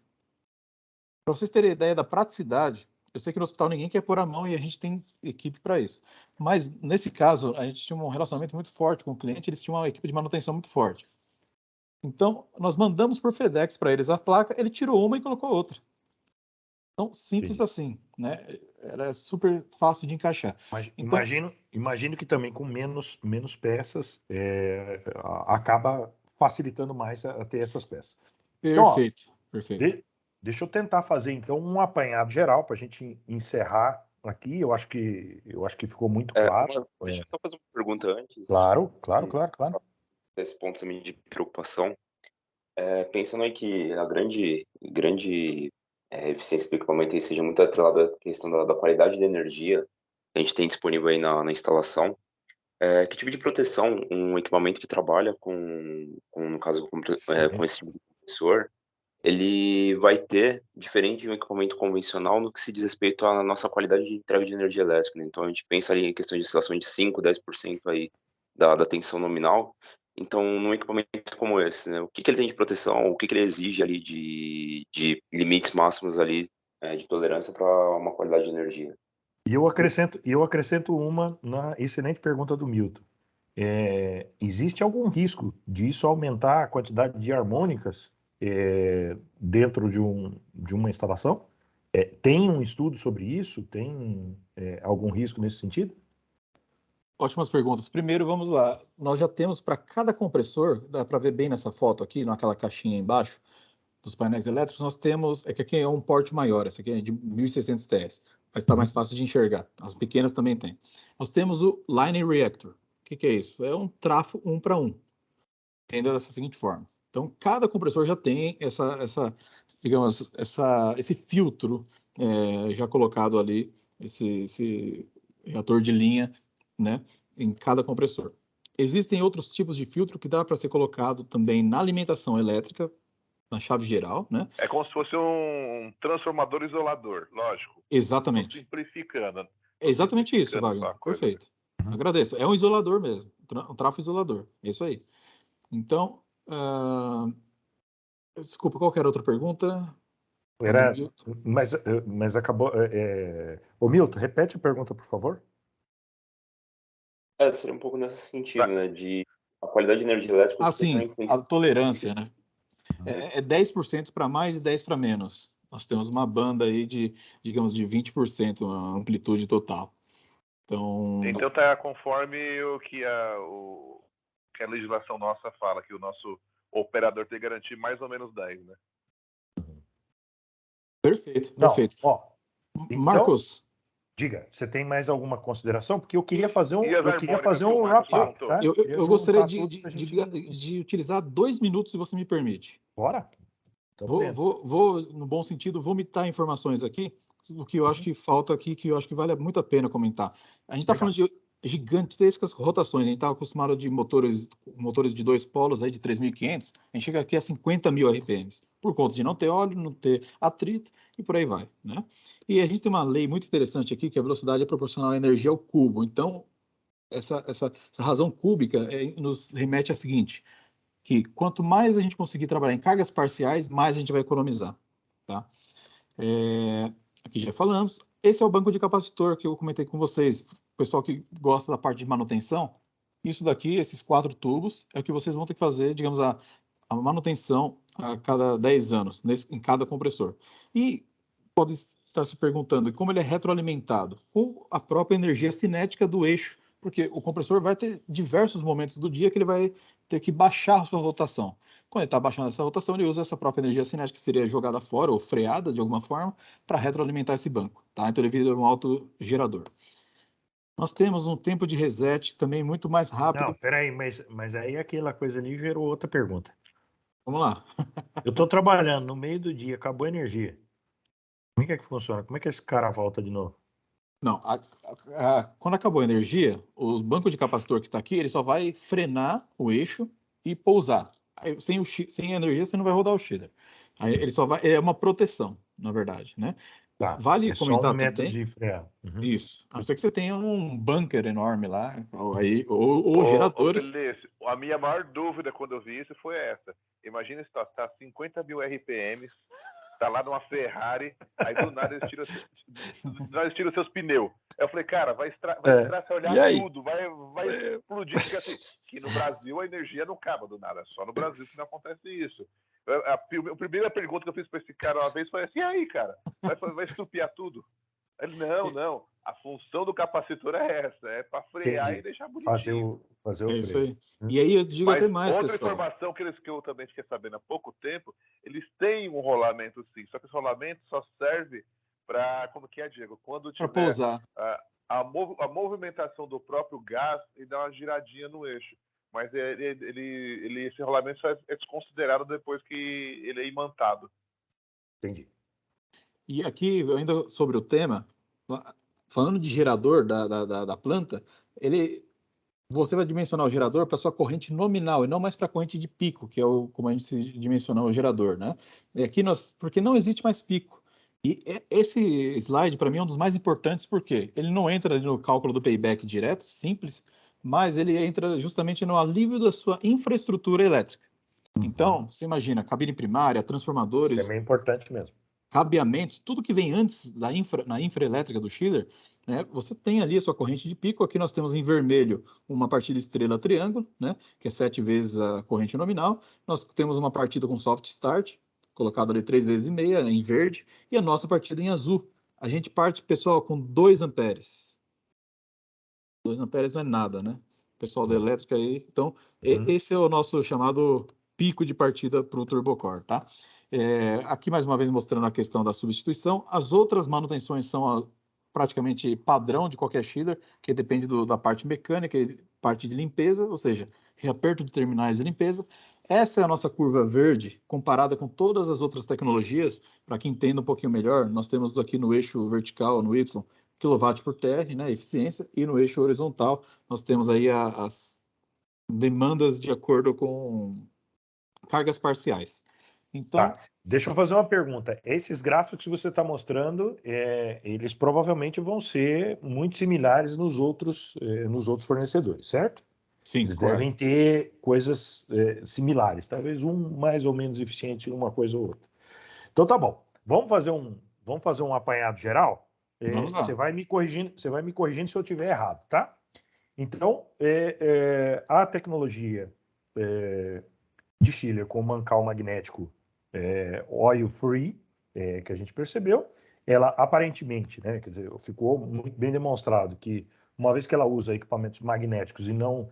Para vocês terem ideia da praticidade, eu sei que no hospital ninguém quer pôr a mão e a gente tem equipe para isso. Mas, nesse caso, a gente tinha um relacionamento muito forte com o cliente, eles tinham uma equipe de manutenção muito forte. Então, nós mandamos por FedEx para eles a placa, ele tirou uma e colocou outra. Então, simples assim, né? Era super fácil de encaixar. Mas Então, imagino que também com menos peças acaba facilitando mais a ter essas peças. Então, ó, perfeito, perfeito. deixa eu tentar fazer então um apanhado geral para a gente encerrar aqui. Eu acho que ficou muito claro. Deixa eu só fazer uma pergunta antes. Claro. Esse ponto também de preocupação. Pensando aí que a grande eficiência do equipamento aí seja muito atrelada à questão da qualidade da energia que a gente tem disponível aí na instalação, que tipo de proteção um equipamento que trabalha no caso, com esse tipo de compressor, ele vai ter, diferente de um equipamento convencional, no que se diz respeito à nossa qualidade de entrega de energia elétrica, né? Então, a gente pensa ali em questão de oscilação de 5, 10% aí da tensão nominal. Então, num equipamento como esse, né, o que ele tem de proteção, o que ele exige ali de limites máximos ali, de tolerância para uma qualidade de energia? E eu acrescento uma na excelente pergunta do Milton. Existe algum risco disso aumentar a quantidade de harmônicas dentro de uma instalação? Tem um estudo sobre isso? Tem algum risco nesse sentido? Ótimas perguntas. Primeiro, vamos lá. Nós já temos para cada compressor, dá para ver bem nessa foto aqui, naquela caixinha embaixo, dos painéis elétricos, nós temos, que aqui é um porte maior, esse aqui é de 1.600 TS, mas está mais fácil de enxergar. As pequenas também tem. Nós temos o Line Reactor. O que é isso? É um trafo 1 para 1. Entenda dessa seguinte forma. Então, cada compressor já tem digamos, esse filtro já colocado ali, esse reator de linha, né, em cada compressor. Existem outros tipos de filtro que dá para ser colocado também na alimentação elétrica, na chave geral, né? É como se fosse um transformador isolador, lógico. Exatamente. Simplificando. É exatamente isso, Wagner. Perfeito. Agradeço. É um isolador mesmo, um trafo isolador. É isso aí. Então, desculpa, qual que era a outra pergunta? Mas acabou. Ô, Milton, repete a pergunta, por favor. Seria um pouco nesse sentido, né? De a qualidade de energia elétrica. Assim, a tolerância, né? É 10% para mais e 10% para menos. Nós temos uma banda aí de, digamos, de 20%, a amplitude total. Então tá conforme o que a legislação nossa fala, que o nosso operador tem que garantir mais ou menos 10, né? Perfeito, Não, perfeito. ó, então, Marcos, diga, você tem mais alguma consideração? Porque eu queria fazer um, E as eu queria arbóricas fazer que o um Marcos wrap-up, perguntou? tá? eu Queria gostaria juntar tudo pra gente- de utilizar 2 minutos, se você me permite. Bora? Então, beleza. Vou, no bom sentido, vomitar informações aqui, o que eu acho que falta aqui, que eu acho que vale muito a pena comentar. A gente está falando de gigantescas rotações, a gente está acostumado de motores de 2 polos aí de 3.500, a gente chega aqui a 50.000 RPMs, por conta de não ter óleo, não ter atrito e por aí vai, né? E a gente tem uma lei muito interessante aqui, que a velocidade é proporcional à energia ao cubo. Então, essa razão cúbica nos remete à seguinte: que quanto mais a gente conseguir trabalhar em cargas parciais, mais a gente vai economizar, tá? Aqui já falamos. Esse é o banco de capacitor que eu comentei com vocês. O pessoal que gosta da parte de manutenção, isso daqui, esses 4 tubos, é o que vocês vão ter que fazer, digamos, a manutenção a cada 10 anos, em cada compressor. E pode estar se perguntando como ele é retroalimentado? Com a própria energia cinética do eixo, porque o compressor vai ter diversos momentos do dia que ele vai ter que baixar a sua rotação. Quando ele está baixando essa rotação, ele usa essa própria energia cinética que seria jogada fora ou freada de alguma forma para retroalimentar esse banco, tá? Então ele vira um autogerador. Nós temos um tempo de reset também muito mais rápido. Não, peraí, mas aí aquela coisa ali gerou outra pergunta. Vamos lá. Eu estou trabalhando no meio do dia, acabou a energia. Como é que funciona? Como é que esse cara volta de novo? Não, quando acabou a energia, o banco de capacitor que está aqui, ele só vai frenar o eixo e pousar. Aí, sem energia, você não vai rodar o shader. Aí ele só vai, é uma proteção, na verdade, né? Tá, Vale é só comentar um método também. de frear. Uhum. Isso. A não ser que você tenha um bunker enorme lá, ou geradores. Feliz, a minha maior dúvida quando eu vi isso foi essa. Imagina se tá 50.000 RPMs, tá lá numa Ferrari, aí do nada eles tiram seus pneus. Aí eu falei, cara, vai estraçalhar tudo, vai explodir, porque assim, que no Brasil a energia não acaba do nada, só no Brasil que não acontece isso. A primeira pergunta que eu fiz para esse cara uma vez foi assim, e aí, cara, vai estupiar tudo? Ele, não, a função do capacitor é essa, é para frear e deixar bonitinho. Fazer o freio. Isso aí. E aí eu digo até mais, outra pessoal. Informação que eu também fiquei sabendo há pouco tempo, eles têm um rolamento sim, só que esse rolamento só serve para, como que é, Diego? Quando tiver pousar. A movimentação do próprio gás e dá uma giradinha no eixo. Mas esse rolamento só é desconsiderado depois que ele é imantado. Entendi. E aqui, ainda sobre o tema, falando de gerador da planta, você vai dimensionar o gerador para sua corrente nominal e não mais para a corrente de pico, que é como a gente se dimensionou o gerador, né? E aqui porque não existe mais pico. E esse slide, para mim, é um dos mais importantes, porque ele não entra ali no cálculo do payback direto, simples, mas ele entra justamente no alívio da sua infraestrutura elétrica. Então, você imagina, cabine primária, transformadores... Isso é importante mesmo. Cabeamentos, tudo que vem antes na infra elétrica do chiller, né, você tem ali a sua corrente de pico. Aqui nós temos em vermelho uma partida estrela-triângulo, né, que é 7 vezes a corrente nominal. Nós temos uma partida com soft start, colocado ali 3 vezes e meia, em verde, e a nossa partida em azul. A gente parte, pessoal, com 2 amperes. 2 amperes não é nada, né? Pessoal da elétrica aí. Então, esse é o nosso chamado pico de partida para o turbocore, tá? Aqui, mais uma vez, mostrando a questão da substituição. As outras manutenções são praticamente padrão de qualquer chiller, que depende da parte mecânica e parte de limpeza, ou seja, reaperto de terminais de limpeza. Essa é a nossa curva verde, comparada com todas as outras tecnologias. Para quem entenda um pouquinho melhor, nós temos aqui no eixo vertical, no Y, kW por TR, né, eficiência, e no eixo horizontal, nós temos aí as demandas de acordo com cargas parciais. Então, deixa eu fazer uma pergunta. Esses gráficos que você está mostrando, eles provavelmente vão ser muito similares nos outros fornecedores, certo? Sim, eles devem ter coisas similares, talvez um mais ou menos eficiente em uma coisa ou outra. Então tá bom. Vamos fazer um apanhado geral? Vamos lá. Você vai me corrigindo se eu estiver errado, tá? Então, a tecnologia de chiller com mancal magnético oil free, que a gente percebeu, ela aparentemente, né, quer dizer, ficou muito bem demonstrado que uma vez que ela usa equipamentos magnéticos e não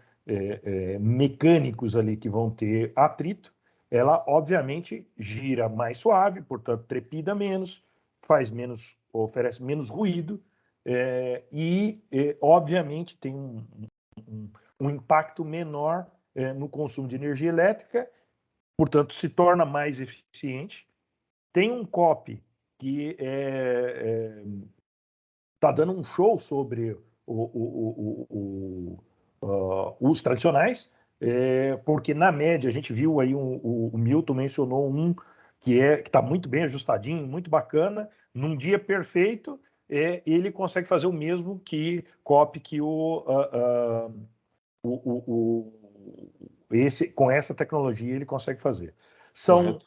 mecânicos ali que vão ter atrito, ela obviamente gira mais suave, portanto trepida menos, oferece menos ruído e obviamente tem um impacto menor no consumo de energia elétrica, portanto se torna mais eficiente. Tem um COP que está dando um show sobre os tradicionais, porque na média a gente viu aí o Milton mencionou um que está muito bem ajustadinho, muito bacana, num dia perfeito, ele consegue fazer o mesmo que COP que com essa tecnologia ele consegue fazer. São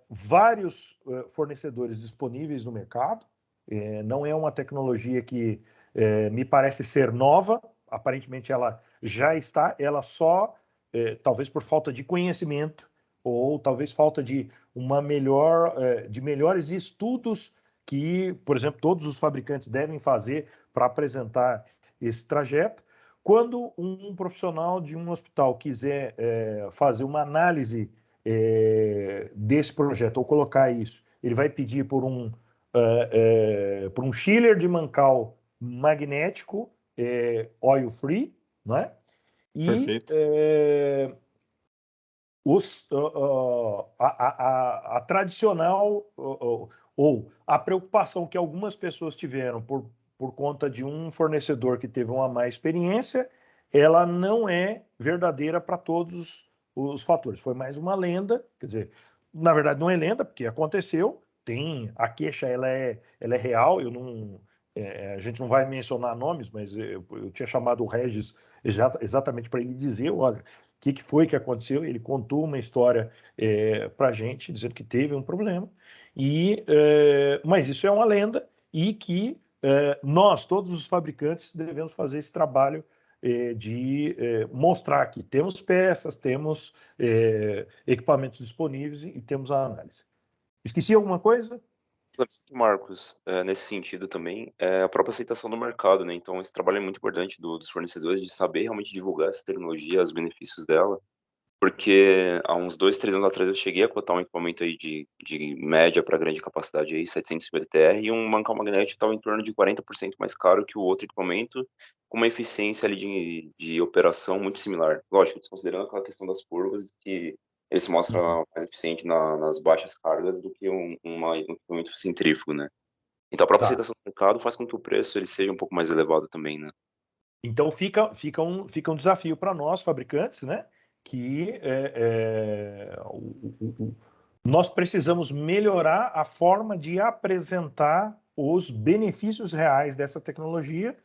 vários fornecedores disponíveis no mercado, não é uma tecnologia que me parece ser nova, aparentemente ela já está, ela só, talvez por falta de conhecimento, ou talvez falta de de melhores estudos que, por exemplo, todos os fabricantes devem fazer para apresentar esse trajeto. Quando um profissional de um hospital quiser fazer uma análise desse projeto ou colocar isso, ele vai pedir por um chiller de mancal magnético oil free, né? E Perfeito. A tradicional ou a preocupação que algumas pessoas tiveram por conta de um fornecedor que teve uma má experiência, ela não é verdadeira para todos os fatores. Foi mais uma lenda, quer dizer, na verdade não é lenda, porque aconteceu, a queixa ela é real, a gente não vai mencionar nomes, mas eu tinha chamado o Regis exatamente para ele dizer, olha, o que foi que aconteceu. Ele contou uma história para a gente, dizendo que teve um problema, mas isso é uma lenda e que nós, todos os fabricantes, devemos fazer esse trabalho de mostrar que temos peças, temos equipamentos disponíveis e temos a análise. Esqueci alguma coisa? Marcos, nesse sentido também, a própria aceitação do mercado, né? Então, esse trabalho é muito importante dos fornecedores de saber realmente divulgar essa tecnologia, os benefícios dela, porque há uns 2, 3 anos atrás eu cheguei a cotar um equipamento aí de média para grande capacidade aí, 750 TR, e um mancal magnético estava em torno de 40% mais caro que o outro equipamento, com uma eficiência ali de operação muito similar. Lógico, desconsiderando aquela questão das curvas, que ele se mostra mais eficiente nas baixas cargas do que um equipamento centrífugo, né? Então a própria aceitação do mercado faz com que o preço ele seja um pouco mais elevado também, né? Então fica um desafio para nós, fabricantes, né? Que nós precisamos melhorar a forma de apresentar os benefícios reais dessa tecnologia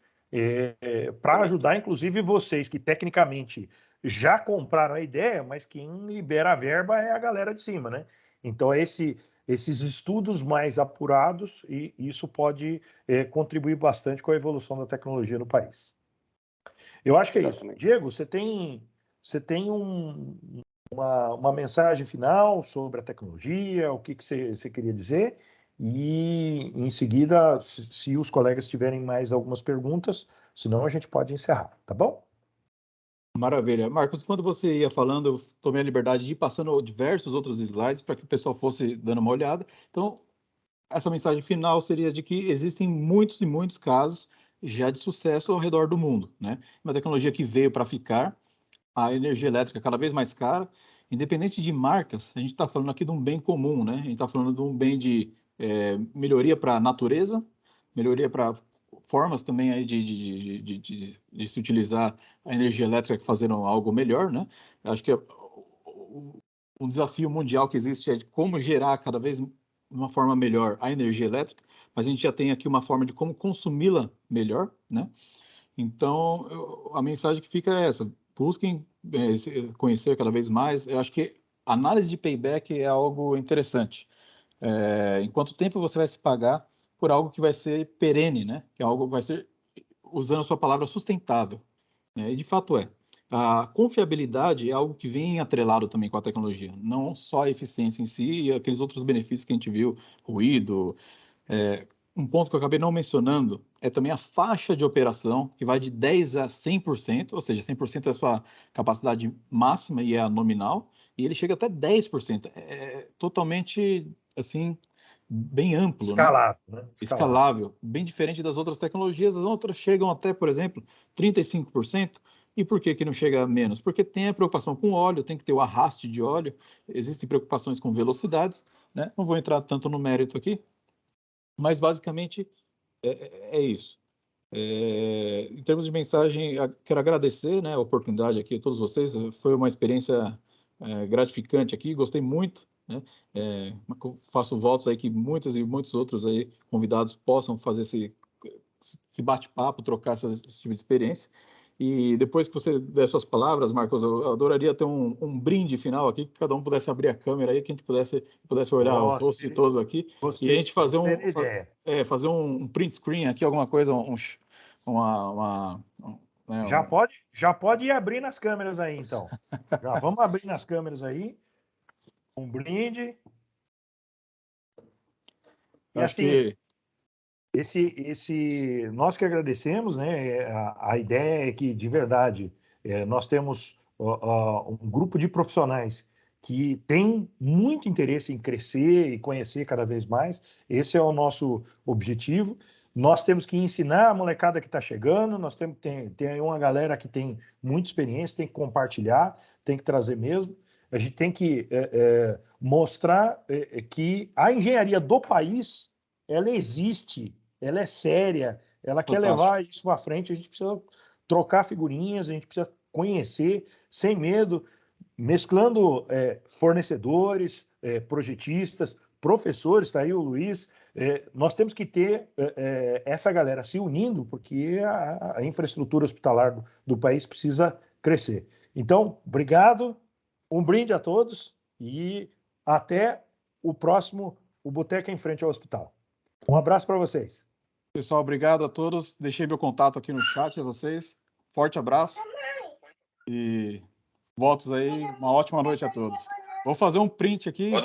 para ajudar, inclusive, vocês que tecnicamente já compraram a ideia, mas quem libera a verba é a galera de cima, né? Então, esses estudos mais apurados, e isso pode contribuir bastante com a evolução da tecnologia no país. Eu acho que é isso. Diego, você tem uma mensagem final sobre a tecnologia, o que você queria dizer? E, em seguida, se os colegas tiverem mais algumas perguntas, senão a gente pode encerrar, tá bom? Maravilha. Marcos, quando você ia falando, eu tomei a liberdade de ir passando diversos outros slides para que o pessoal fosse dando uma olhada. Então, essa mensagem final seria de que existem muitos e muitos casos já de sucesso ao redor do mundo, né? Uma tecnologia que veio para ficar, a energia elétrica cada vez mais cara, independente de marcas, a gente está falando aqui de um bem comum, né? A gente está falando de um bem de melhoria para a natureza, melhoria para formas também aí de se utilizar a energia elétrica fazendo algo melhor, né? Acho que um desafio mundial que existe é de como gerar cada vez de uma forma melhor a energia elétrica, mas a gente já tem aqui uma forma de como consumi-la melhor, né? Então, a mensagem que fica é essa: busquem conhecer cada vez mais. Eu acho que análise de payback é algo interessante. Em quanto tempo você vai se pagar por algo que vai ser perene, né? Que é algo que vai ser, usando a sua palavra, sustentável. E de fato é. A confiabilidade é algo que vem atrelado também com a tecnologia, não só a eficiência em si e aqueles outros benefícios que a gente viu, ruído. Um ponto que eu acabei não mencionando é também a faixa de operação, que vai de 10% a 100%, ou seja, 100% é a sua capacidade máxima e é a nominal, e ele chega até 10%. É totalmente, assim, bem amplo, né? Escalável, né? Escalável, bem diferente das outras tecnologias. As outras chegam até, por exemplo, 35%. E por que não chega a menos? Porque tem a preocupação com óleo, tem que ter o arraste de óleo, existem preocupações com velocidades, né? Não vou entrar tanto no mérito aqui, mas basicamente é isso. Em termos de mensagem, quero agradecer, né, a oportunidade aqui a todos vocês. Foi uma experiência gratificante aqui, gostei muito, né? Faço votos aí que muitos e muitos outros aí convidados possam fazer esse bate-papo, trocar esse tipo de experiência. E depois que você der suas palavras, Marcos, eu adoraria ter um brinde final aqui, que cada um pudesse abrir a câmera aí, que a gente pudesse olhar o rosto de todos aqui, e a gente fazer fazer um print screen aqui, alguma coisa, né, Já pode ir abrindo as câmeras aí, então. Já vamos abrir nas câmeras aí. Um brinde. E acho assim, que... nós que agradecemos, né? A ideia é que, de verdade, nós temos um grupo de profissionais que tem muito interesse em crescer e conhecer cada vez mais. Esse é o nosso objetivo. Nós temos que ensinar a molecada que está chegando, nós temos tem aí uma galera que tem muita experiência, tem que compartilhar, tem que trazer mesmo. A gente tem que mostrar que a engenharia do país, ela existe, ela é séria, ela quer levar isso à frente, a gente precisa trocar figurinhas, a gente precisa conhecer sem medo, mesclando fornecedores, projetistas, professores, está aí o Luiz. Nós temos que ter essa galera se unindo, porque a infraestrutura hospitalar do país precisa crescer. Então, obrigado, um brinde a todos e até o próximo, o Boteca em Frente ao Hospital. Um abraço para vocês. Pessoal, obrigado a todos. Deixei meu contato aqui no chat a vocês. Forte abraço. E votos aí. Uma ótima noite a todos. Vou fazer um print aqui.